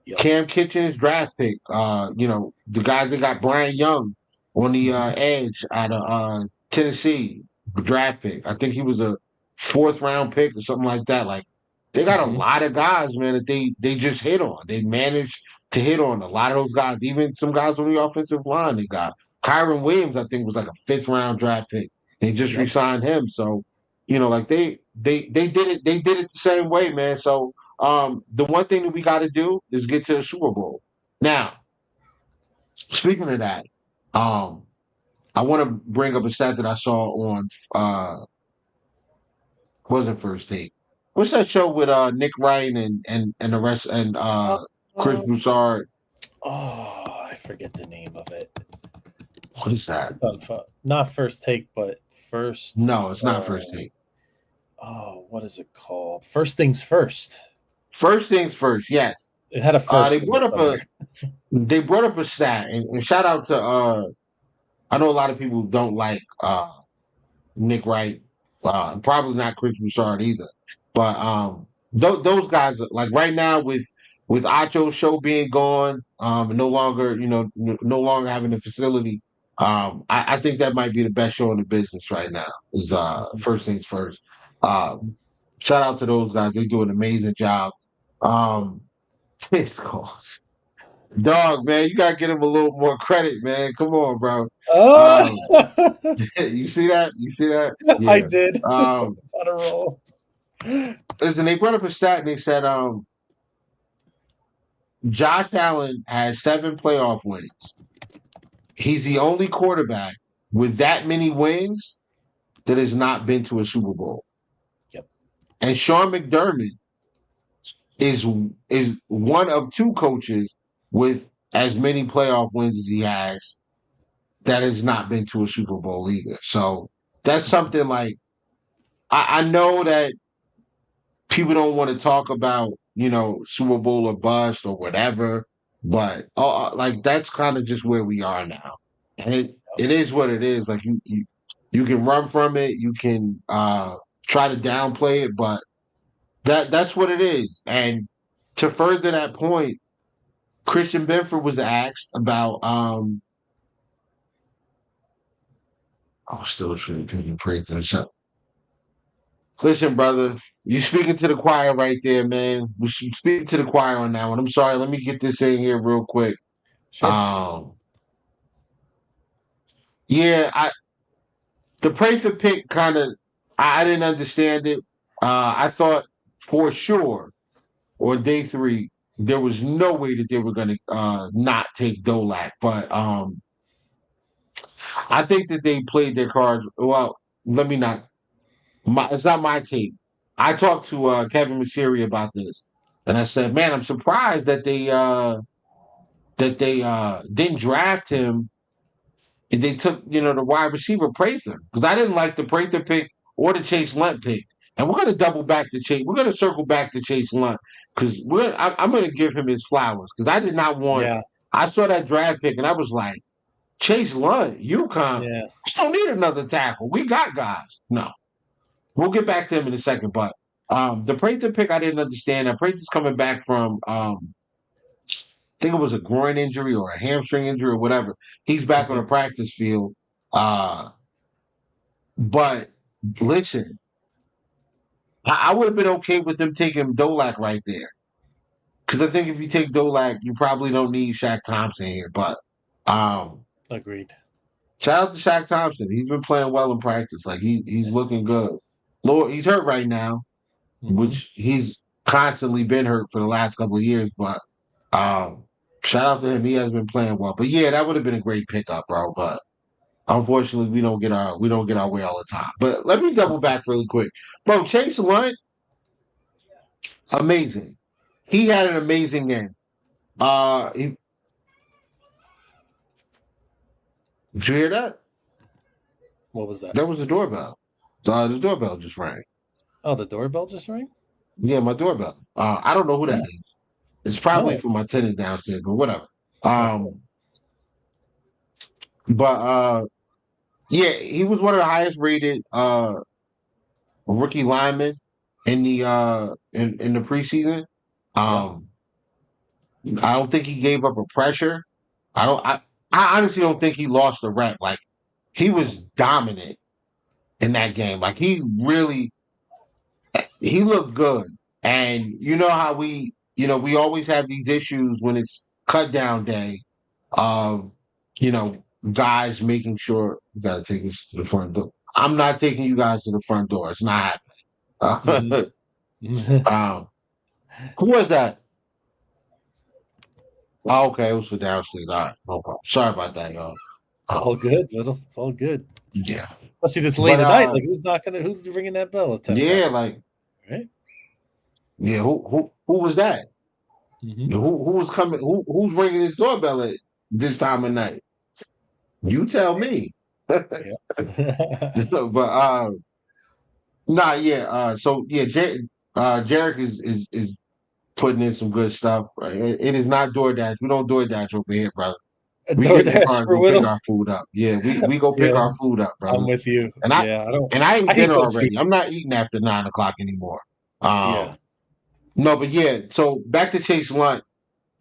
Yep. Cam Kitchens draft pick. The guys that got Brian Young on the Mhm. edge out of Tennessee draft pick. I think he was a fourth round pick or something like that. Like, they got a Mhm. lot of guys, man, that they just hit on. They managed to hit on. A lot of those guys, even some guys on the offensive line, they got Kyron Williams. I think was like a 5th round draft pick. They just re-signed him, so like they did it. They did it the same way, man. So the one thing that we got to do is get to the Super Bowl. Now, speaking of that, I want to bring up a stat that I saw on wasn't First Take. What's that show with Nick Ryan and the rest and Chris Broussard? Oh, I forget the name of it. What is that? It's on not First Take, but First. No, it's not First Take. Oh, what is it called? First Things First. First Things First. Yes, it had a first. They brought up a stat, and shout out to I know a lot of people don't like Nick Wright, probably not Chris Broussard either, but those guys, like right now with Acho's show being gone, and no longer no longer having the facility, I think that might be the best show in the business right now. Is First Things First. Shout out to those guys; they do an amazing job. It's called Dog, man. You gotta get him a little more credit, man. Come on, bro. You see that? You see that? Yeah. I did. It's on a roll. Listen, they brought up a stat and they said Josh Allen has 7 playoff wins. He's the only quarterback with that many wins that has not been to a Super Bowl. Yep. And Sean McDermott is one of 2 coaches with as many playoff wins as he has that has not been to a Super Bowl either. So that's something like I know that people don't want to talk about, Super Bowl or bust or whatever, but like that's kind of just where we are now. And it is what it is. Like you can run from it, you can try to downplay it, but that's what it is. And to further that point, Christian Benford was asked about still shouldn't praise and shut. Listen, brother, you speaking to the choir right there, man. We should speak to the choir on that one. I'm sorry, let me get this in here real quick. Sure. Yeah, the Prather pick kind of I didn't understand it. I thought for sure on day 3 there was no way that they were going to not take Dolak, but I think that they played their cards. Well, let me not. It's not my take. I talked to Kevin McSeary about this, and I said, "Man, I'm surprised that they didn't draft him, and they took the wide receiver Prather, because I didn't like the Prather pick or the Chase Lunt pick. And we're gonna double back to Chase. We're gonna circle back to Chase Lunt because I'm gonna give him his flowers because I did not want. Yeah. I saw that draft pick and I was like, Chase Lunt, UConn. Yeah. We don't need another tackle. We got guys. No. We'll get back to him in a second, but the Prather pick I didn't understand. Now Prather's coming back from I think it was a groin injury or a hamstring injury or whatever. He's back on the practice field. But listen, I would have been okay with them taking Dolak right there. Because I think if you take Dolak, you probably don't need Shaq Thompson here. But agreed. Shout out to Shaq Thompson. He's been playing well in practice. Like he's looking good. Lord, he's hurt right now, which he's constantly been hurt for the last couple of years. But shout out to him. He has been playing well. But yeah, that would have been a great pickup, bro. But unfortunately, we don't get our way all the time. But let me double back really quick, bro. Chase Lunt, amazing. He had an amazing game. Did you hear that? What was that? That was the doorbell. The doorbell just rang. Oh, the doorbell just rang? Yeah, my doorbell. I don't know who that is. It's probably for my tenant downstairs, but whatever. Yeah, he was one of the highest rated rookie linemen in the in the preseason. I don't think he gave up a pressure. I honestly don't think he lost a rep. Like he was dominant in that game. Like he looked good. And you know how we always have these issues when it's cut down day of, guys making sure you got to take us to the front door. I'm not taking you guys to the front door. It's not happening. Mhm. um, who was that? Oh, okay, it was for downstairs. All right, no problem. Sorry about that, y'all. It's all good, little. It's all good. Yeah, Especially this late but at night. Like, who's ringing that bell at 10 o'clock? yeah, like, Right? yeah, who was that? Mm-hmm. Who was coming? Who's ringing his doorbell at this time of night? You tell me. Yeah. But nah, yeah. So yeah, Jarek is putting in some good stuff. It is not DoorDash. We don't DoorDash over here, brother. We get in the car DoorDash and for go pick Whittle. our food up. Yeah, we go pick Yeah, our food up, I'm brother. with you. And I Yeah, I don't. and I ate I hate dinner those food. already. I'm not eating after 9 o'clock anymore. Yeah. No, but yeah. So back to Chase Lunt.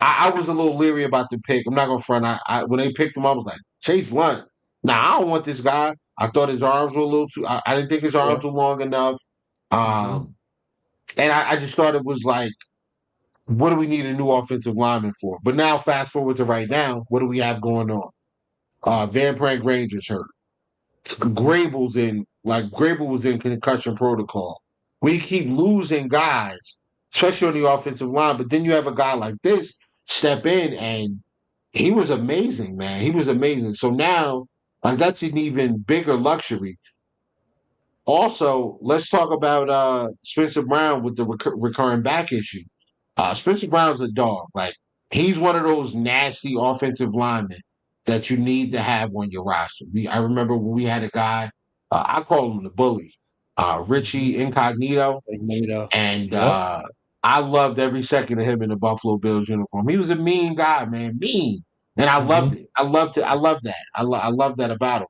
I was a little leery about the pick. I'm not gonna front. I when they picked him, I was like, Chase Lunt. Nah, I don't want this guy. I thought his arms were a little too. I didn't think his Yeah. arms were long enough. Mm-hmm. And I just thought it was like, what do we need a new offensive lineman for? But now, fast forward to right now, what do we have going on? Van Prank Ranger's hurt. Mm-hmm. Grable was in concussion protocol. We keep losing guys, especially on the offensive line. But then you have a guy like this step in, and he was amazing, man. He was amazing. So now, like, that's an even bigger luxury. Also, let's talk about Spencer Brown with the recurring back issue. Spencer Brown's a dog. Like, he's one of those nasty offensive linemen that you need to have on your roster. I remember when we had a guy, I call him the bully, Mm-hmm. Richie Incognito, Magneto. and Yep. I loved every second of him in the Buffalo Bills uniform. He was a mean guy, man, mean, and I loved Mm-hmm. it. I loved it. I loved that. I loved that about him.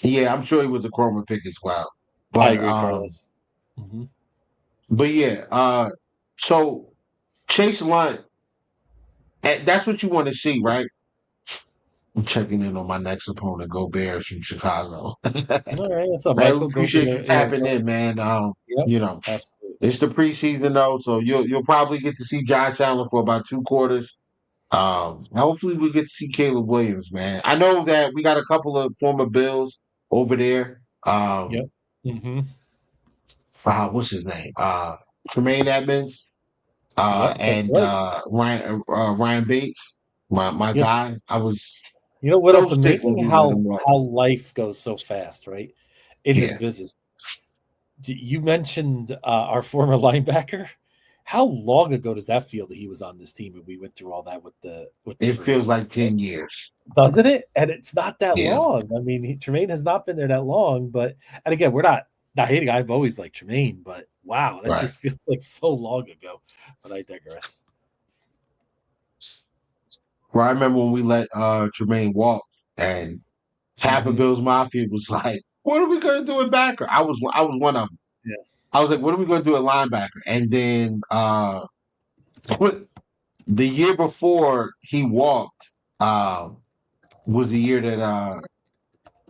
Yeah, I'm sure he was a Chroma pick as well. I But agree, Carlos. Mm-hmm. but yeah, so Chase Lunt, that's what you want to see, right? I'm checking in on my next opponent, Go Bears from Chicago. All right, what's up, I Michael? Go appreciate you Bear. Yeah, tapping go. in, man. Yep. You know, Absolutely. it's the preseason though, so you'll probably get to see Josh Allen for about 2 quarters. Hopefully we get to see Caleb Williams, man. I know that we got a couple of former Bills over there. Yep. Mm-hmm. What's his name? Tremaine Edmonds, Yep. That's and right. Ryan Bates, my It's guy. I was Whittle, so it's sick when amazing we let him how walk. life goes so fast, right? In this Yeah, business. You mentioned our former linebacker. How long ago does that feel that he was on this team and we went through all that with the it free feels agent? like 10 years. Doesn't it? And it's not that Yeah, long. I mean, Tremaine has not been there that long, but and again, we're not hating. I've always liked Tremaine, but wow, that right. just feels like so long ago. But I digress. Well, I remember when we let Tremaine walk, and half of Mm-hmm. Bills Mafia was like, "What are we gonna do at backer?" I was one of them. Yeah. I was like, "What are we gonna do at linebacker?" And then the year before he walked was the year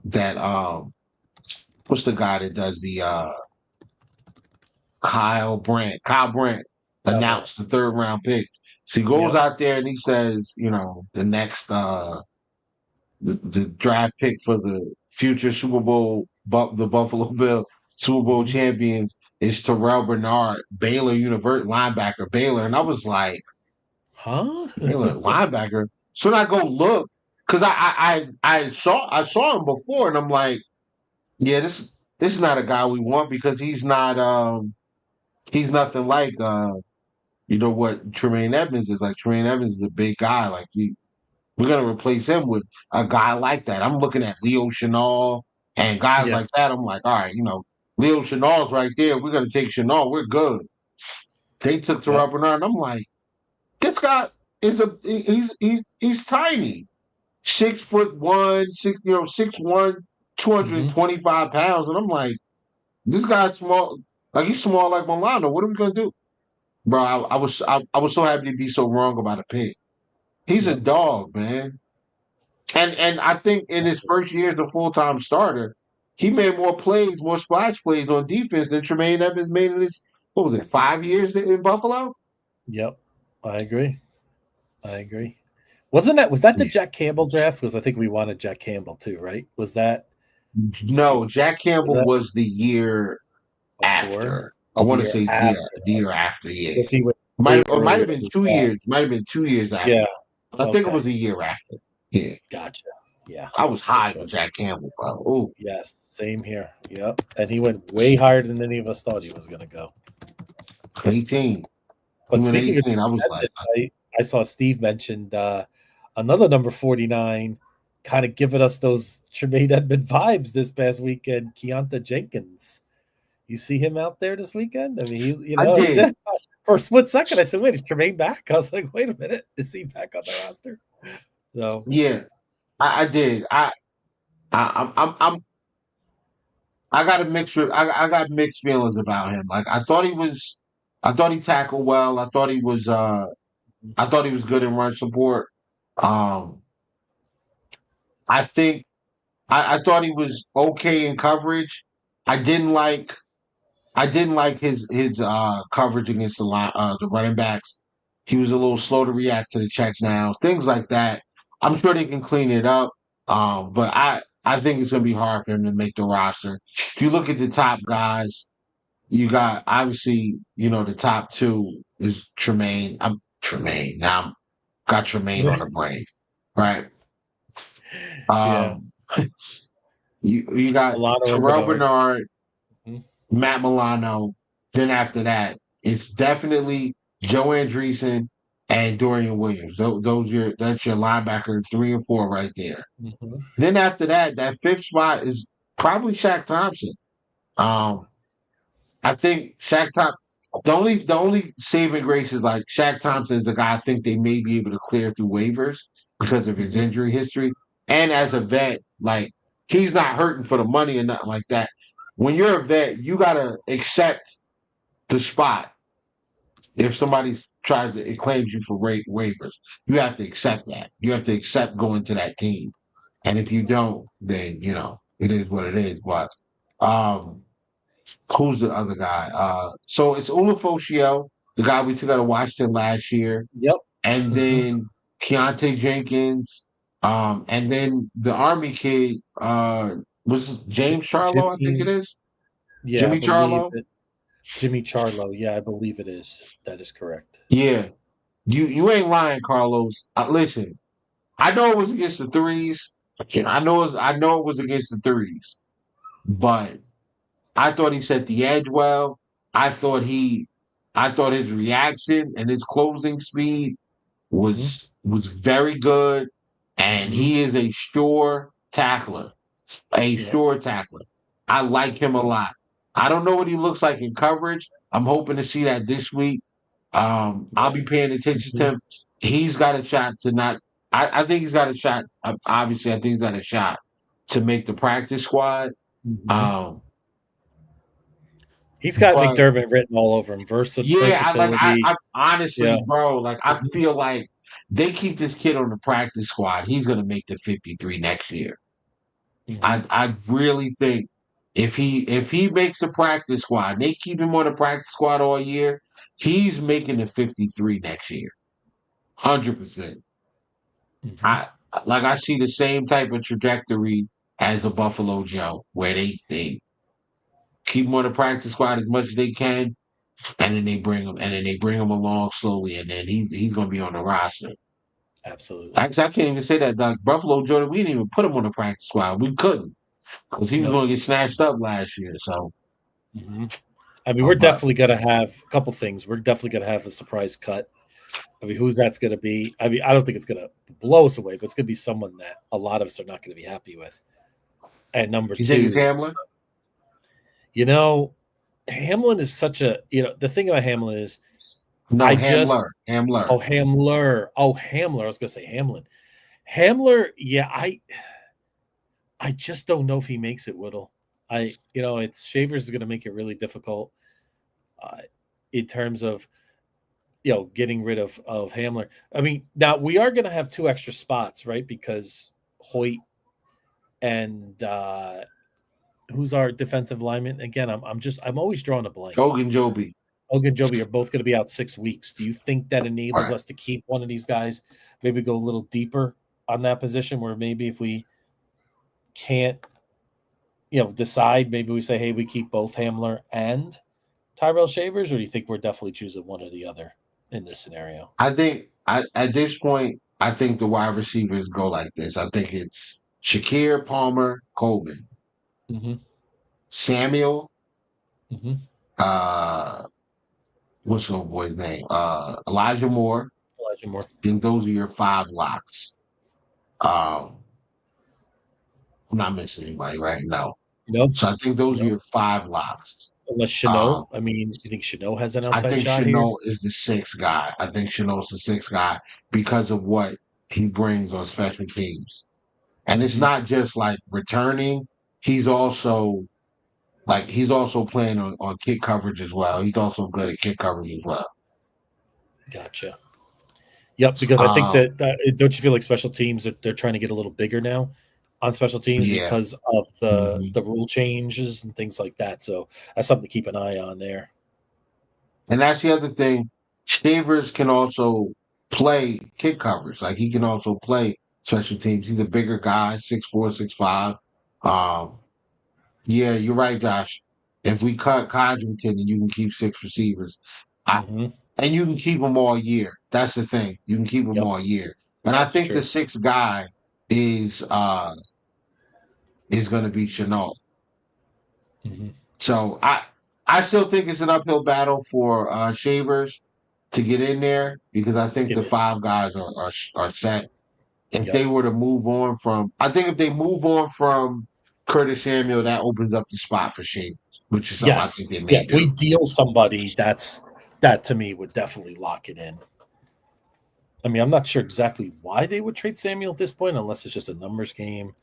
that what's the guy that does the Kyle Brandt How about announced the third round pick. So he goes yep. out there and he says, the next the draft pick for the future Super Bowl, the Buffalo Bill Super Bowl Mm-hmm. champions is Terrell Bernard, Baylor University linebacker, Baylor. And I was like, Huh? Baylor linebacker. So then I go look because I saw him before, and I'm like, yeah, this is not a guy we want because he's nothing like what Tremaine Edmonds is. Like, Tremaine Evans is a big guy. Like, we're gonna replace him with a guy like that. I'm looking at Leo Chenal and guys Yeah. like that. I'm like, all right, Leo Chenal's right there. We're gonna take Chenal. We're good. They took Yep. Terrell Bernard, and I'm like, this guy he's tiny. 6'1", 6'1", Mm-hmm. 225 pounds, and I'm like, this guy's small. Like, he's small like Milano. What are we gonna do? Bro, I was so happy to be so wrong about a pick. He's a Yep. dog, man. And I think in his first year as a full time starter, he made more plays, more splash plays on defense than Tremaine Evans made in his, what was it, 5 years in Buffalo? Yep. I agree. I agree. Was that the Yeah. Jack Campbell draft? Because I think we wanted Jack Campbell too, right? Was that No, Jack Campbell was the year before? after. I Oh, the want to year say, yeah, after. the year after. Yeah, Because he went might way it might earlier have in been the 2 years. draft. Might have been 2 years after. Yeah. But I think it was a year after. Yeah, Gotcha. Yeah. I was For high sure. with Jack Campbell, bro. Ooh, Yes. Same here. Yep. And he went way higher than any of us thought he was going to go. 18. He But went speaking of 18. I was like, I saw Steve mentioned another number 49 kind of giving us those Tremaine Edmond vibes this past weekend, Keontae Jenkins. You see him out there this weekend? I mean, I did. for a split second, I said, wait, is Tremaine back? I was like, wait a minute. Is he back on the roster? So, Yeah, I did. I'm I got a mixed. I got mixed feelings about him. Like I thought he tackled well. I thought he was. I thought he was good in run support. Um, I think I thought he was okay in coverage. I didn't like his coverage against the running backs. He was a little slow to react to the checks now, things like that. I'm sure they can clean it up. But I think it's gonna be hard for him to make the roster. If you look at the top guys, you got obviously, the top two is Tremaine. I'm Tremaine. Now I'm got Tremaine on the brain. Right. yeah, Um you got Milano and Terrell Bernard. Bernard, Mhm. Matt Milano. Then after that, it's definitely Joe Andreessen and Dorian Williams. That's your linebacker 3 and 4 right there. Mhm. Then after that, that fifth spot is probably Shaq Thompson. Um, I think Shaq Thompson. The only saving grace is like Shaq Thompson is the guy I think they may be able to clear through waivers because of his injury history. And as a vet, like he's not hurting for the money or nothing like that. When you're a vet, you gotta accept the spot. If somebody tries to it claims you for waivers, you have to accept that. You have to accept going to that team. And if you don't, then it is what it is. But um, who's the other guy? So it's Ulufoshio, the guy we took out of Washington last year, Yep. and Mhm. then Keontae Jenkins, and then the Army kid was James Charlo, I think it Jimmy, is. yeah, I Jimmy believe Charlo. it. Jimmy Charlo. Yeah, I believe it is. That is correct. Yeah. You ain't lying, Carlos. Listen, I know it was against the threes. I know it was against the threes, but I thought he set the edge well. I thought his reaction and his closing speed Mhm. was very good, and Mhm. he is a sure tackler. A Yep. sure tackler. I like him a Yep. lot. I don't know what he looks like in coverage. I'm hoping to see that this week. I'll Yep. be paying attention to Mhm. him. He's got a shot to not. I think he's got a shot. Obviously, I think he's got a shot to make the practice squad. Mhm. Um, He's got but McDermott written all over him. yeah, Versatility. I Yeah. honestly, bro, like I feel like they keep this kid on the practice squad. He's gonna make the 53 next year. Mhm. I really think if he makes the practice squad, they keep him on the practice squad all year. He's making the 53 next year, 100%. Mhm. I I see the same type of trajectory as a Buffalo Joe, where they keep him on the practice squad as much as they can, and then they bring him along slowly, and then he's going to be on the roster. Absolutely. Actually, I can't even say that. Doc. Buffalo Jordan, we didn't even put him on the practice squad. We couldn't because he was Nope. going to get snatched up last year. So, Mhm. I mean, we're but definitely going to have a couple things. We're definitely going to have a surprise cut. I mean, who's that's going to be? I mean, I don't think it's going to blow us away, but it's going to be someone that a lot of us are not going to be happy with. And number you think it's two, Hamlin? you know, Hamlin is such a, the thing about Hamlin is No, I just, Hamler. Hamler. Hamler. I was going to say Hamlin. Hamler, yeah, I just don't know if he makes it, Whittle. It's Shavers is going to make it really difficult uh, in terms of, getting rid of Hamler. I mean, now we are going to have two extra spots, right? Because Hoyt and who's our defensive lineman again? I'm always drawing a blank. Ogunjobi. Ogunjobi are both going to be out 6 weeks. Do you think that enables Right. us to keep one of these guys, maybe go a little deeper on that position where maybe if we can't, decide, maybe we say, hey, we keep both Hamler and Tyrell Shavers, or do you think we're definitely choosing one or the other in this scenario? I think at this point, I think the wide receivers go like this. I think it's Shakir, Palmer, Coleman, Mm-hmm. Samuel, Mm-hmm. uh, what's the boy's name? Elijah Moore. Elijah Moore. I think those are your 5 locks. Um, I'm not missing anybody right now. Nope. So I think those are Nope. your 5 locks. Unless Um, Chanot. I mean, you think Chanot has an I outside think shot here? Chanel is the 6th guy. I think Chanel's the 6th guy because of what he brings on special teams. And it's Mm-hmm. not just like returning. He's also playing on kick coverage as well. He's also good at kick coverage as well. Gotcha. Yep, because I think Um, that don't you feel like special teams they're trying to get a little bigger now on special teams yeah. because of the hmm the rule changes and things like that. So that's something to keep an eye on there. And that's the other thing. Shavers can also play kick coverage. Like he can also play special teams. He's a bigger guy, 6'4", 6'5". Um, yeah, you're right, Josh. If we cut Codrington and you can keep 6 receivers, I, Mm-hmm. and you can keep them all year. That's the thing. You can keep them Yep, all year. And I that's think the true. 6th guy is going to be Chenault. Mm-hmm. So I still think it's an uphill battle for Shavers to get in there because I think It the is. 5 guys are set. If Yep. they were to move on from, I think if they move on from Curtis Samuel, that opens up the spot for Shavers, which is something I think Yes. they Yeah. may If we do. deal somebody, that to me would definitely lock it in. I mean, I'm not sure exactly why they would trade Samuel at this point, unless it's just a numbers game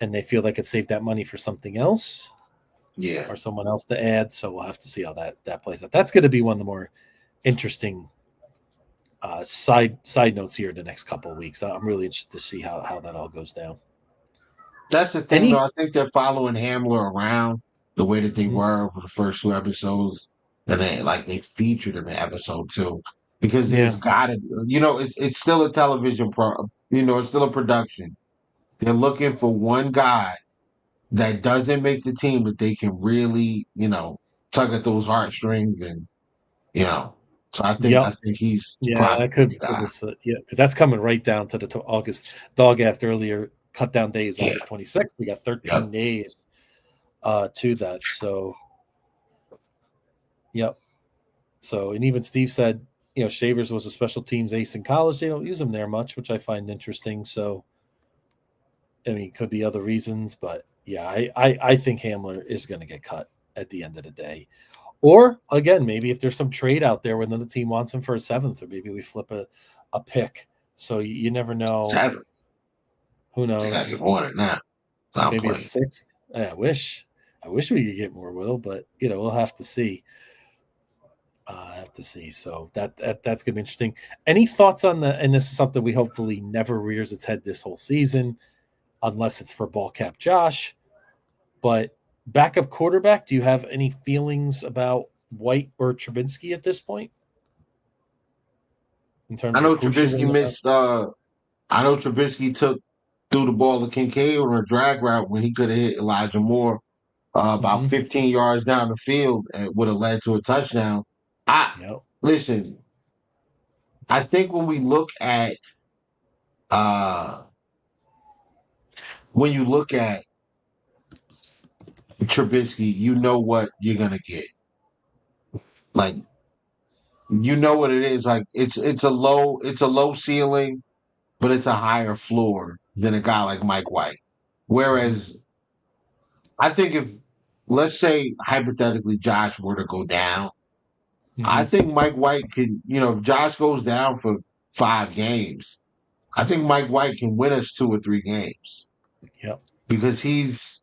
and they feel they could save that money for something else Yeah. or someone else to add. So we'll have to see how that plays out. That's going to be one of the more interesting side notes here in the next couple of weeks. I'm really interested to see how that all goes down. That's the thing, Any though. I think they're following Hamler around the way that they Mhm. were over the first 2 episodes, and they featured him in episode 2 because Yeah. there's got to, it's still a television it's still a production. They're looking for one guy that doesn't make the team that they can really, tug at those heartstrings and, you know. So I Yep. think he's Yeah, probably I could the for guy. this. Yeah, because that's coming right down to the August. Dog asked earlier. Cut down day is Yeah. August 26th. We got 13 Yep. days to that. So, yep. So, and even Steve said, Shavers was a special teams ace in college. They don't use him there much, which I find interesting. So, I mean, could be other reasons, but yeah, I think Hamler is going to get cut at the end of the day. Or again, maybe if there's some trade out there where another team wants him for a 7th, or maybe we flip a pick. So you never know. 7. Who It's got to knows? be more than that. Stop Maybe a playing. 6th. I wish we could get more Whittle, but we'll have to see. Have to see. So that's gonna be interesting. Any thoughts on the? And this is something we hopefully never rears its head this whole season, unless it's for ball cap Josh. But backup quarterback, do you have any feelings about White or Trubinsky at this point? In I terms of know who should Trubisky win the missed. I know Trubisky threw the ball to Kincaid on a drag route when he could have hit Elijah Moore about Mhm. 15 yards down the field and would have led to a touchdown. I Yep. Listen. I think when we look at uh when you look at Trubisky, you know what you're gonna get. Like you know what it is. Like it's a low ceiling, but it's a higher floor than a guy like Mike White. Mhm. Whereas I think if let's say hypothetically Josh were to go down, I Mhm. think Mike White can, if Josh goes down for 5 games, I think Mike White can win us 2 or 3 games Yep. because he's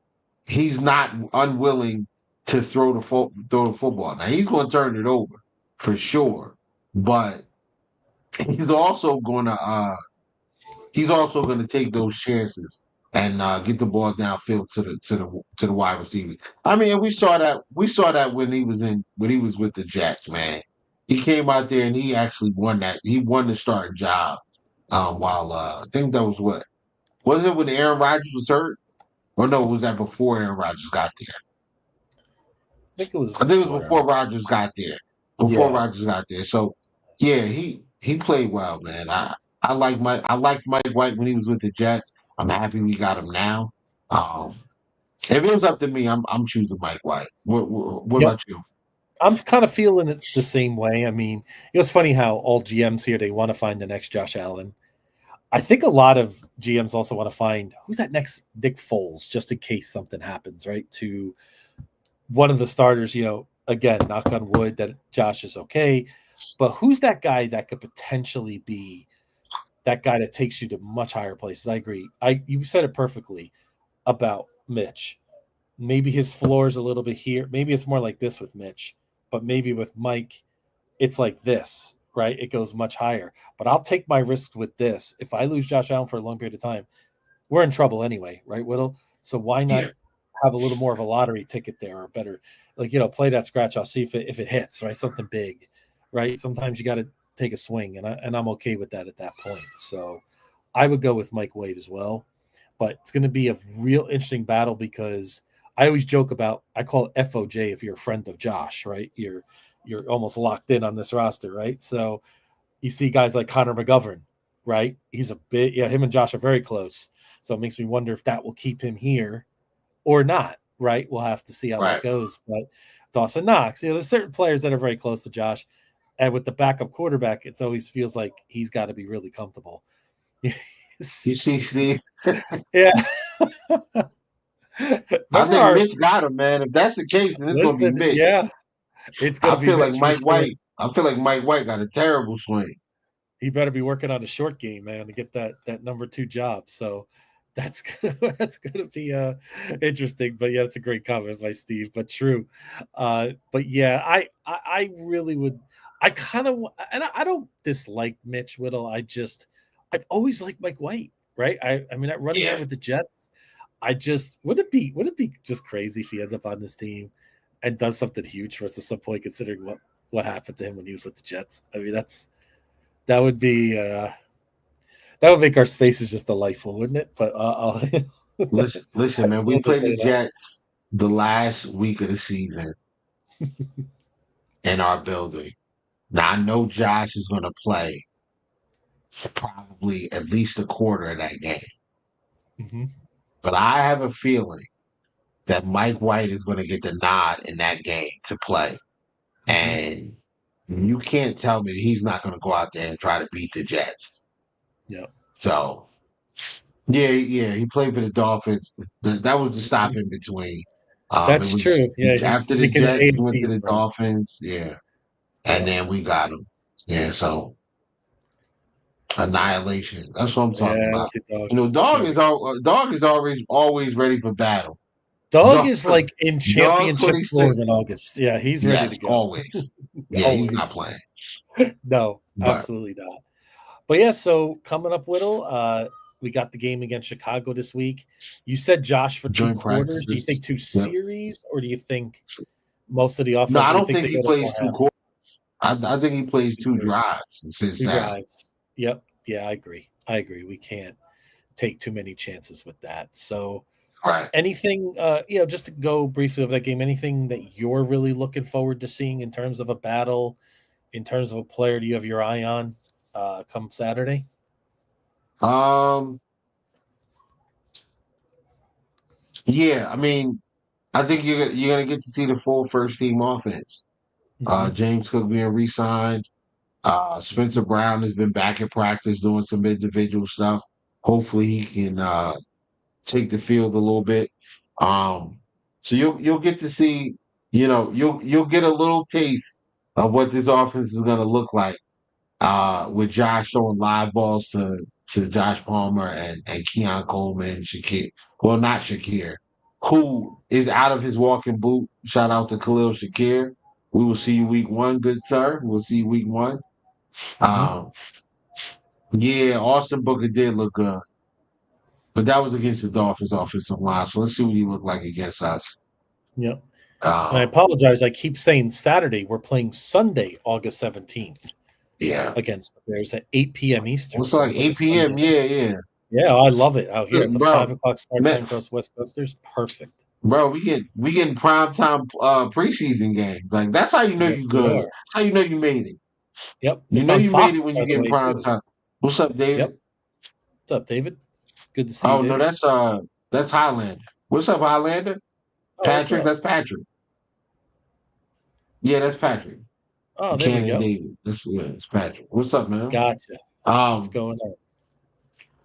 not unwilling to throw the football. Now he's going to turn it over for sure, but he's also going to take those chances and get the ball downfield to the wide receiver. I mean, we saw that when he was with the Jets, man. He came out there and he actually won that. He won the starting job. While I think that was what wasn't it when Aaron Rodgers was hurt? Or no, was that before Aaron Rodgers got there? I think it was I think it was before. before Rodgers got there. Before Yeah. Rodgers got there. So yeah, he played well, man. I liked Mike White when he was with the Jets. I'm happy we got him now. Um, if it was up to me, I'm choosing Mike White. What Yep. about you? I'm kind of feeling it the same way. I mean, it was funny how all GMs here, they want to find the next Josh Allen. I think a lot of GMs also want to find who's that next Nick Foles, just in case something happens, right? To one of the starters, again, knock on wood that Josh is okay. But who's that guy that could potentially be that guy that takes you to much higher places? I agree. You said it perfectly about Mitch. Maybe his floor is a little bit here. Maybe it's more like this with Mitch, but maybe with Mike, it's like this, right? It goes much higher. But I'll take my risk with this. If I lose Josh Allen for a long period of time, we're in trouble anyway, right, Whittle? So why not have a little more of a lottery ticket there, or better, play that scratch off, see if it hits, right? Something big, right? Sometimes you got to take a swing, and I'm okay with that at that point. So I would go with Mike White as well. But it's going to be a real interesting battle because I always joke about, I call it FOJ if you're a friend of Josh, right? You're almost locked in on this roster, right? So you see guys like Connor McGovern, right? He's a bit, him and Josh are very close. So it makes me wonder if that will keep him here or not, right? We'll have to see how that goes. But Dawson Knox, there's certain players that are very close to Josh. And with the backup quarterback, it always feels like he's got to be really comfortable. You see, Steve? Yeah. I think Mitch got him, man. If that's the case, then it's going to be Mitch. Yeah. It's going to be Mitch for sure. I feel like Mike White got a terrible swing. He better be working on a short game, man, to get that number 2 job. So that's going to be interesting. But yeah, it's a great comment by Steve, but true. But yeah, I really would. I kind of, and I don't dislike Mitch Whittle. I've always liked Mike White, right? I mean, that running out with the Jets, would it be just crazy if he ends up on this team and does something huge for us at some point, considering what happened to him when he was with the Jets? I mean, that would be that would make our faces just delightful, wouldn't it? But listen, man. We played the Jets the last week of the season in our building. Now I know Josh is going to play probably at least a quarter of that game, but I have a feeling that Mike White is going to get the nod in that game to play, and you can't tell me that he's not going to go out there and try to beat the Jets. Yeah. So, yeah, he played for the Dolphins. That was the stop in between. That's true. Yeah, after the Jets, he went to the Dolphins. Yeah, and then we got him. Yeah, so annihilation. That's what I'm talking about. Dog is always ready for battle. Dog is like in championship form in August. Yeah, he's ready to go. Always. Yeah, he's not playing. No, absolutely not. But yeah, so coming up, Whittle, we got the game against Chicago this week. You said Josh for 2 quarters. Do you think 2 series, or do you think most of the offense? No, I don't think he plays 2 quarters. I think he plays 2 drives. 2 drives. Yep. Yeah, I agree. We can't take too many chances with that. So, anything, just to go briefly over that game, anything that you're really looking forward to seeing in terms of a battle, in terms of a player, do you have your eye on come Saturday? Yeah, I mean, I think you're gonna get to see the full first team offense. James Cook being re-signed. Spencer Brown has been back in practice doing some individual stuff. Hopefully he can take the field a little bit. So you'll get to see, you'll get a little taste of what this offense is gonna look like. With Josh throwing live balls to Josh Palmer and Keon Coleman, Shakir. Well, not Shakir, who is out of his walking boot. Shout out to Khalil Shakir. We will see you week 1, good sir. We'll see you week 1. Yeah, Austin Booker did look good. But that was against the Dolphins' offensive line. So let's see what he looked like against us. Yep. And I apologize. I keep saying Saturday. We're playing Sunday, August 17th Yeah. against the Bears at 8 p.m. Eastern. What's like 8 p.m.? Yeah. Yeah, I love it out here. It's a Bro, 5 o'clock start time for us West Coasters. Perfect. Bro, we getting prime time preseason games. Like that's how you know Yes, you we good. are. That's how you know you made it. Yep. You It's know on you made Fox, it when by you the getting way, prime too. time. What's up, David? Yep. What's up, David? Good to see Oh you, no, David. that's Highlander. What's up, Highlander? Oh, what's Patrick, up? that's Patrick. Yeah, that's Patrick. Oh, there we Cannon go. David. It's Patrick. What's up, man? Gotcha. What's Um, going on?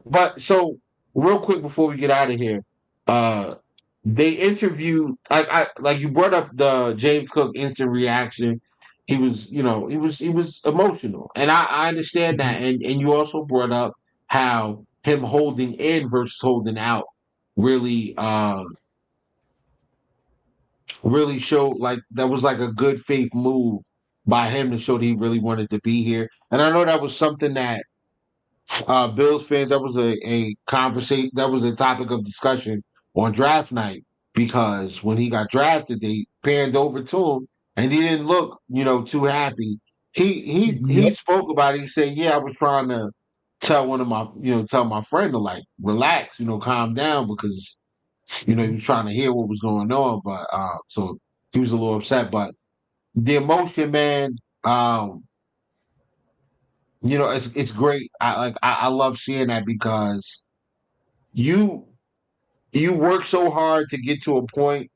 but so real quick before we get out of here, uh they interviewed I like you brought up the James Cook instant reaction. He was, he was emotional. And I understand Mhm. that. And you also brought up how him holding in versus holding out really really showed like that was like a good faith move by him to show that he really wanted to be here. And I know that was something that Bills fans, that was a conversation, that was a topic of discussion on draft night because when he got drafted, they panned over to him and he didn't look, too happy. He Yep. spoke about it. He said, "Yeah, I was trying to tell one of my, tell my friend to like relax, calm down because he was trying to hear what was going on." But so he was a little upset. But the emotion, man, it's great. I love seeing that because you you work so hard to get to a point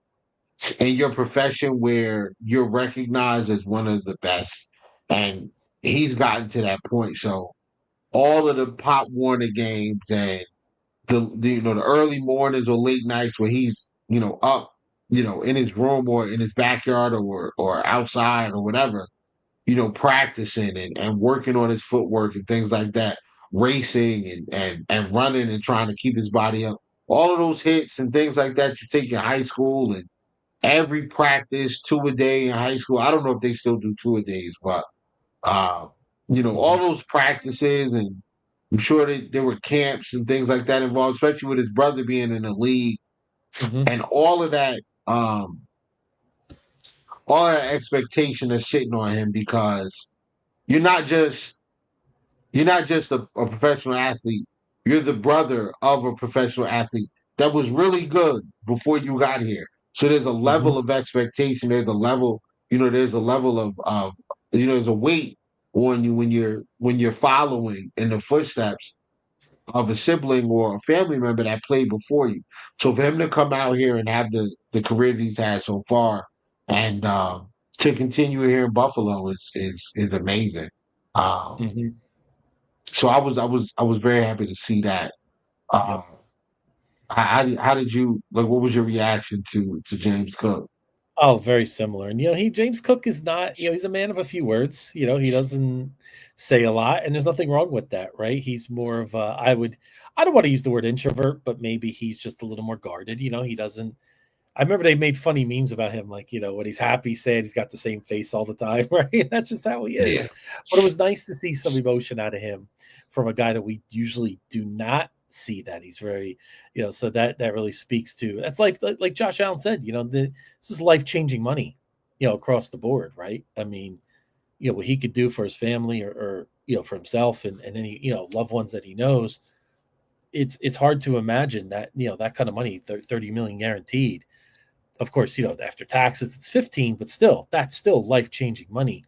in your profession where you're recognized as one of the best, and he's gotten to that point. So all of the Pop Warner games and the early mornings or late nights where he's up in his room or in his backyard or outside or whatever, practicing and working on his footwork and things like that, racing and running and trying to keep his body up. All of those hits and things like that you take in high school and every practice, two a day in high school. I don't know if they still do two a days, but all Mhm. those practices and I'm sure that there were camps and things like that involved, especially with his brother being in the league Mhm. and um all that expectation is sitting on him because you're not just You're not just a professional athlete. You're the brother of a professional athlete that was really good before you got here. So there's a Mhm. level of expectation. There's a level of there's a weight on you when you're following in the footsteps of a sibling or a family member that played before you. So for him to come out here and have the career that he's had so far and to continue here in Buffalo is amazing. Um, Mhm. so I was very happy to see that. Yep. Um, how did you like? What was your reaction to James Cook? Oh, very similar. And James Cook is not, he's a man of a few words. He doesn't say a lot, and there's nothing wrong with that, right? He's more of a, I don't want to use the word introvert, but maybe he's just a little more guarded. He doesn't. I remember they made funny memes about him, like, when he's happy, sad, he's got the same face all the time, right? That's just how he Yeah, is. But it was nice to see some emotion out of him from a guy that we usually do not see that. He's very, so that really speaks to that's life. Like Josh Allen said, this is life changing money, across the board, right? I mean, what he could do for his family or for himself and any, loved ones that he knows. It's hard to imagine that, that kind of money, 30 million guaranteed. Of course, after taxes, it's 15, but still, that's still life changing money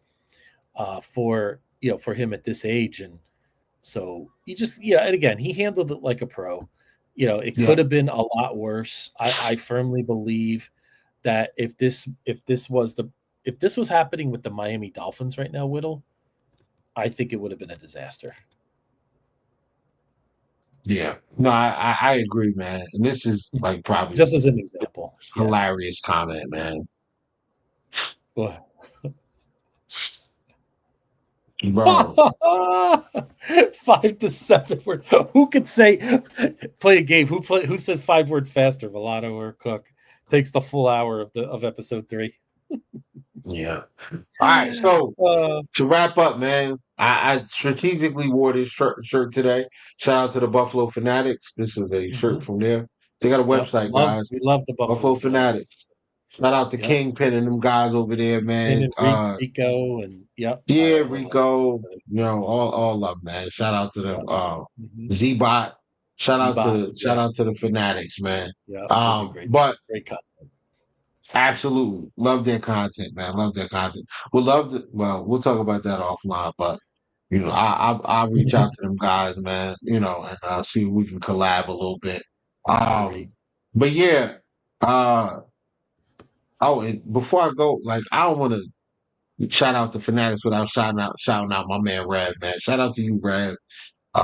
for for him at this age. And so and again, he handled it like a pro. It yeah, could have been a lot worse. I firmly believe that if this was happening with the Miami Dolphins right now, Whittle, I think it would have been a disaster. yeah. No, I agree, man. And this is like probably Just as an example, yeah. hilarious comment, man, Ugh. bro. 5 to 7 words. Who could say play a game? Who says 5 words faster, Villano or Cook? Takes the full hour of episode 3. Yeah. All right. So Uh, to wrap up, man, I strategically wore this shirt today. Shout out to the Buffalo Fanatics. This is a shirt Mhm. from there. They got a Yep. website, guys. We love the Buffalo Buffalo Fanatics. Fanatics. Shout out to Yep. Kingpin and them guys over there, man. And Rico and yep. Yeah, We're Rico. All of them, man. Shout out to them. yep. Mhm. Z-Bot. Z-Bot. Shout Yeah. out to the Fanatics, man. Yeah. They do But great content. absolutely love their content, man. Love their content. We'll talk about that offline, but Yes. I'll reach out to them guys, man, and see if we can collab a little bit. Great. But yeah, and before I go, like I don't want to shout out the Fanatics without shouting out my man Rev, man. Shout out to you, Rev,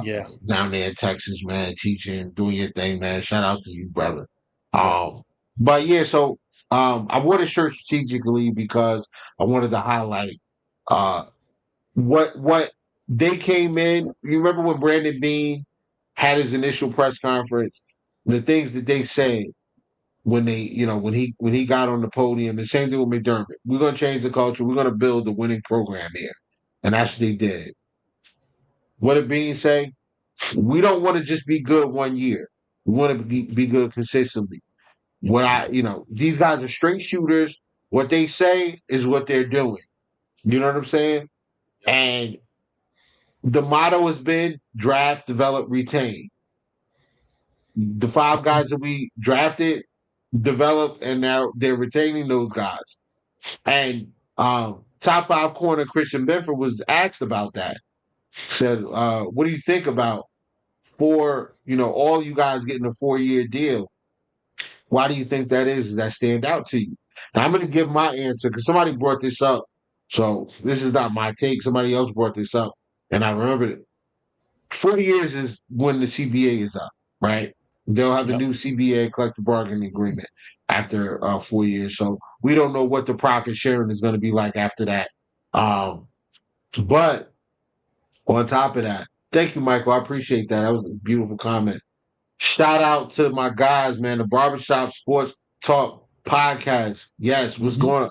Yeah. down there in Texas, man, teaching, doing your thing, man. Shout out to you, brother. Yep. But yeah, so I wore the shirt strategically because I wanted to highlight uh what they came in. You remember when Brandon Bean had his initial press conference, the things that they said when he got on the podium. The same thing with McDermott. We're gonna change the culture. We're gonna build a winning program here, and that's what they did. What did Bean say? We don't want to just be good one year. We want to be good consistently. Yep. These guys are straight shooters. What they say is what they're doing. You know what I'm saying? Yep. And the motto has been draft, develop, retain. The 5 guys that we drafted, developed, and now they're retaining those guys. And top 5 corner Christian Benford was asked about that. Said, what do you think about all you guys getting a 4-year deal? Why do you think that is? Does that stand out to you? Now I'm going to give my answer because somebody brought this up. So this is not my take. Somebody else brought this up, and I remembered it. 4 years is when the CBA is up, right? They'll have a Yep. new CBA collective bargaining agreement after 4 years. So we don't know what the profit sharing is going to be like after that. But on top of that, thank you, Michael. I appreciate that. That was a beautiful comment. Shout out to my guys, man. The Barbershop Sports Talk podcast. Yes, what's Mhm. going on?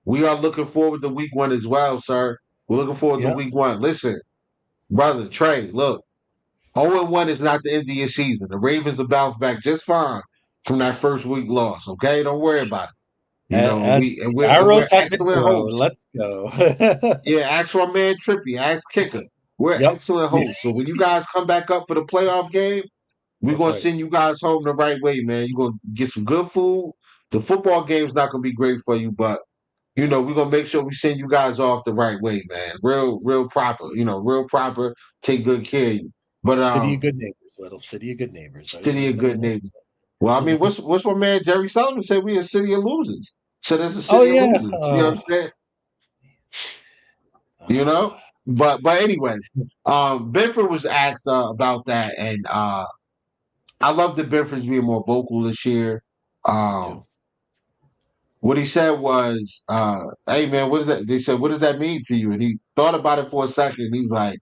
We are looking forward to week 1 as well, sir. We're looking forward to Yep. week 1. Listen, brother, Trey, look. 0-1 is not the end of your season. The Ravens will bounce back just fine from that first week loss. Okay, don't worry about it. And We're arrows have been excellent thrown. hosts. Let's go. Yeah, ask my man Trippy, ask Kicker. We're Yep. excellent hosts. So when you guys come back up for the playoff game, we're That's gonna right. send you guys home the right way, man. You're gonna get some good food. The football game's not gonna be great for you, but we're gonna make sure we send you guys off the right way, man. Real proper, real proper, take good care of you. But City of good neighbors, Little City of good neighbors. I just city want of to let good you know. neighbors. Well, I mean, what's my man Jerry Sullivan said? We a city of losers. So there's a Oh city of yeah. losers. You know what I'm saying? You know. But anyway, Benford was asked about that, and I love that Benford's being more vocal this year. Me too. What he said was, "Hey man, what is that?" They said, "What does that mean to you?" And he thought about it for a second. He's like,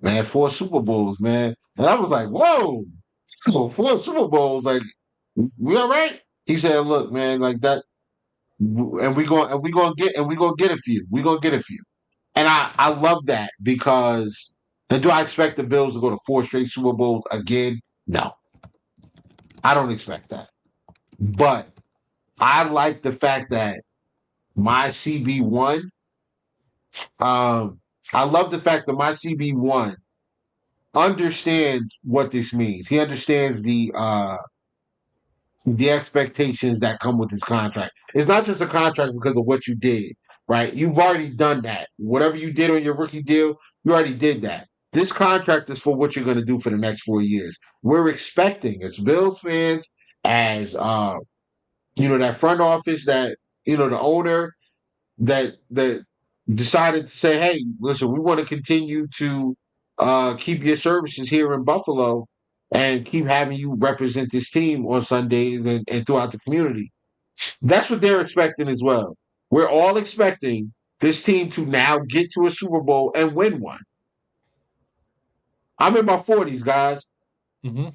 "Man, 4 Super Bowls, man." And I was like, "Whoa, 4 Super Bowls, like." We all right? He said, "Look, man, like that, and we gonna get a few. We gonna get a few." And I love that because. And do I expect the Bills to go to 4 straight Super Bowls again? No, I don't expect that. But I like the fact that my CB one. I love the fact that my CB1 understands what this means. He understands the expectations that come with this contract. It's not just a contract because of what you did, right? You've already done that. Whatever you did on your rookie deal, you already did that. This contract is for what you're going to do for the next 4 years. We're expecting, as Bills fans, as that front office, that the owner, that decided to say, "Hey, listen, we want to continue to keep your services here in Buffalo and keep having you represent this team on Sundays and throughout the community." That's what they're expecting as well. We're all expecting this team to now get to a Super Bowl and win one. I'm in my 40s, guys. Mm-hmm.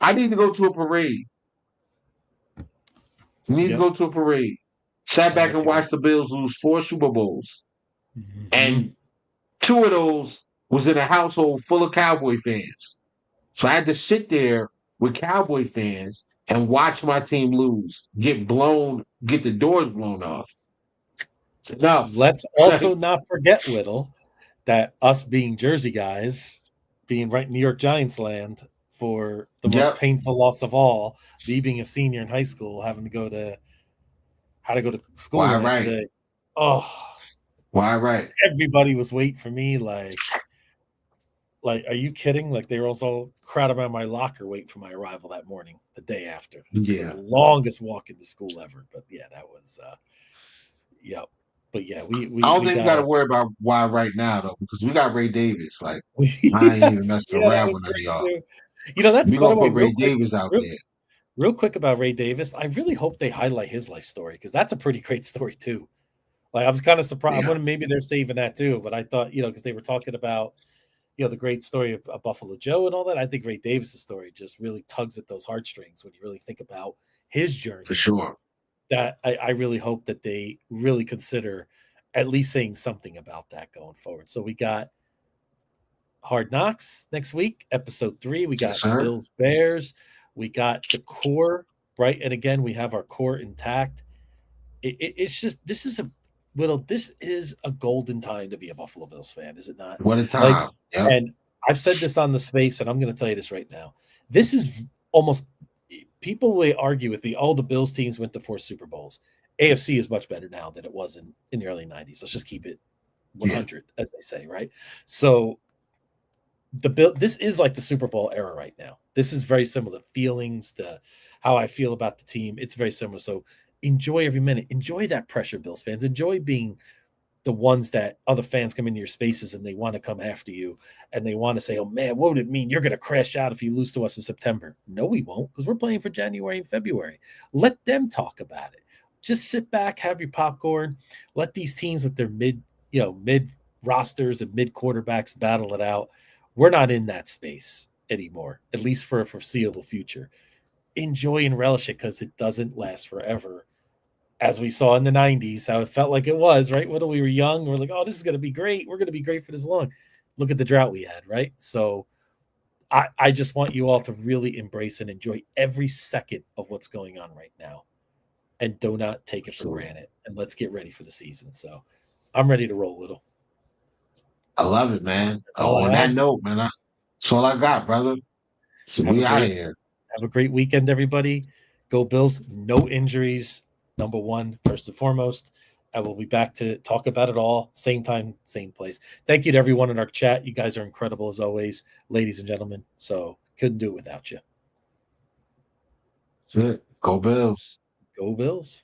I need to go to a parade. Yep. Sat I'm back with and you. watched the Bills lose 4 Super Bowls. Mm-hmm. And Two of those was in a household full of Cowboy fans. So I had to sit there with Cowboy fans and watch my team lose, get the doors blown off. It's enough. Let's also not forget, Whittle, that us being Jersey guys, being right in New York Giants land for the most Yep. painful loss of all, me being a senior in high school, having to go to school Why the next right? day. Oh, Why right? everybody was waiting for me. Like, are you kidding? Like, they were also crowded around my locker waiting for my arrival that morning, the day after. Yeah. The longest walk into school ever. But yeah, that was, yep. But yeah, I don't think we got to worry about why right now though, because we got Ray Davis. Like I ain't even yes, messing yeah, that around was with none of great y'all. too. That's, We by the gonna way, put Ray Davis out there. real quick about Ray Davis. I really hope they highlight his life story because that's a pretty great story too. Like I was kind of surprised. Yeah. I wonder maybe they're saving that too, but I thought because they were talking about the great story of Buffalo Joe and all that. I think Ray Davis's story just really tugs at those heartstrings when you really think about his journey. For sure. That I really hope that they really consider at least saying something about that going forward. So we got Hard Knocks next week, episode 3. We got Yes, Bills Bears. We got the core, right? And again, we have our core intact. It's just this is a golden time to be a Buffalo Bills fan, is it not? What a time. Yep. And I've said this on the space, and I'm going to tell you this right now. This is almost people will argue with me. Oh, the Bills teams went to 4 Super Bowls. AFC is much better now than it was in the early 90s. Let's just keep it 100, as they say, right? So this is like the Super Bowl era right now. This is very similar. Feelings to how I feel about the team. It's very similar. So enjoy every minute. Enjoy that pressure, Bills fans. Enjoy being the ones that other fans come into your spaces and they want to come after you and they want to say, oh man, what would it mean? You're going to crash out if you lose to us in September. No, we won't, because we're playing for January and February. Let them talk about it. Just sit back, have your popcorn, let these teams with their mid rosters and mid quarterbacks battle it out. We're not in that space anymore, at least for a foreseeable future. Enjoy and relish it because it doesn't last forever. As we saw in the 90s, how it felt like it was, right? When we were young, we're like, oh, this is going to be great. We're going to be great for this long. Look at the drought we had, right? So I just want you all to really embrace and enjoy every second of what's going on right now. And do not take it for granted. And let's get ready for the season. So I'm ready to roll, Whittle. I love it, man. On that note, man, that's all I got, brother. So we out of here. Have a great weekend, everybody. Go Bills. No injuries. Number one, first and foremost. I will be back to talk about it all. Same time, same place. Thank you to everyone in our chat. You guys are incredible as always, ladies and gentlemen. So couldn't do it without you. That's it. Go Bills. Go Bills.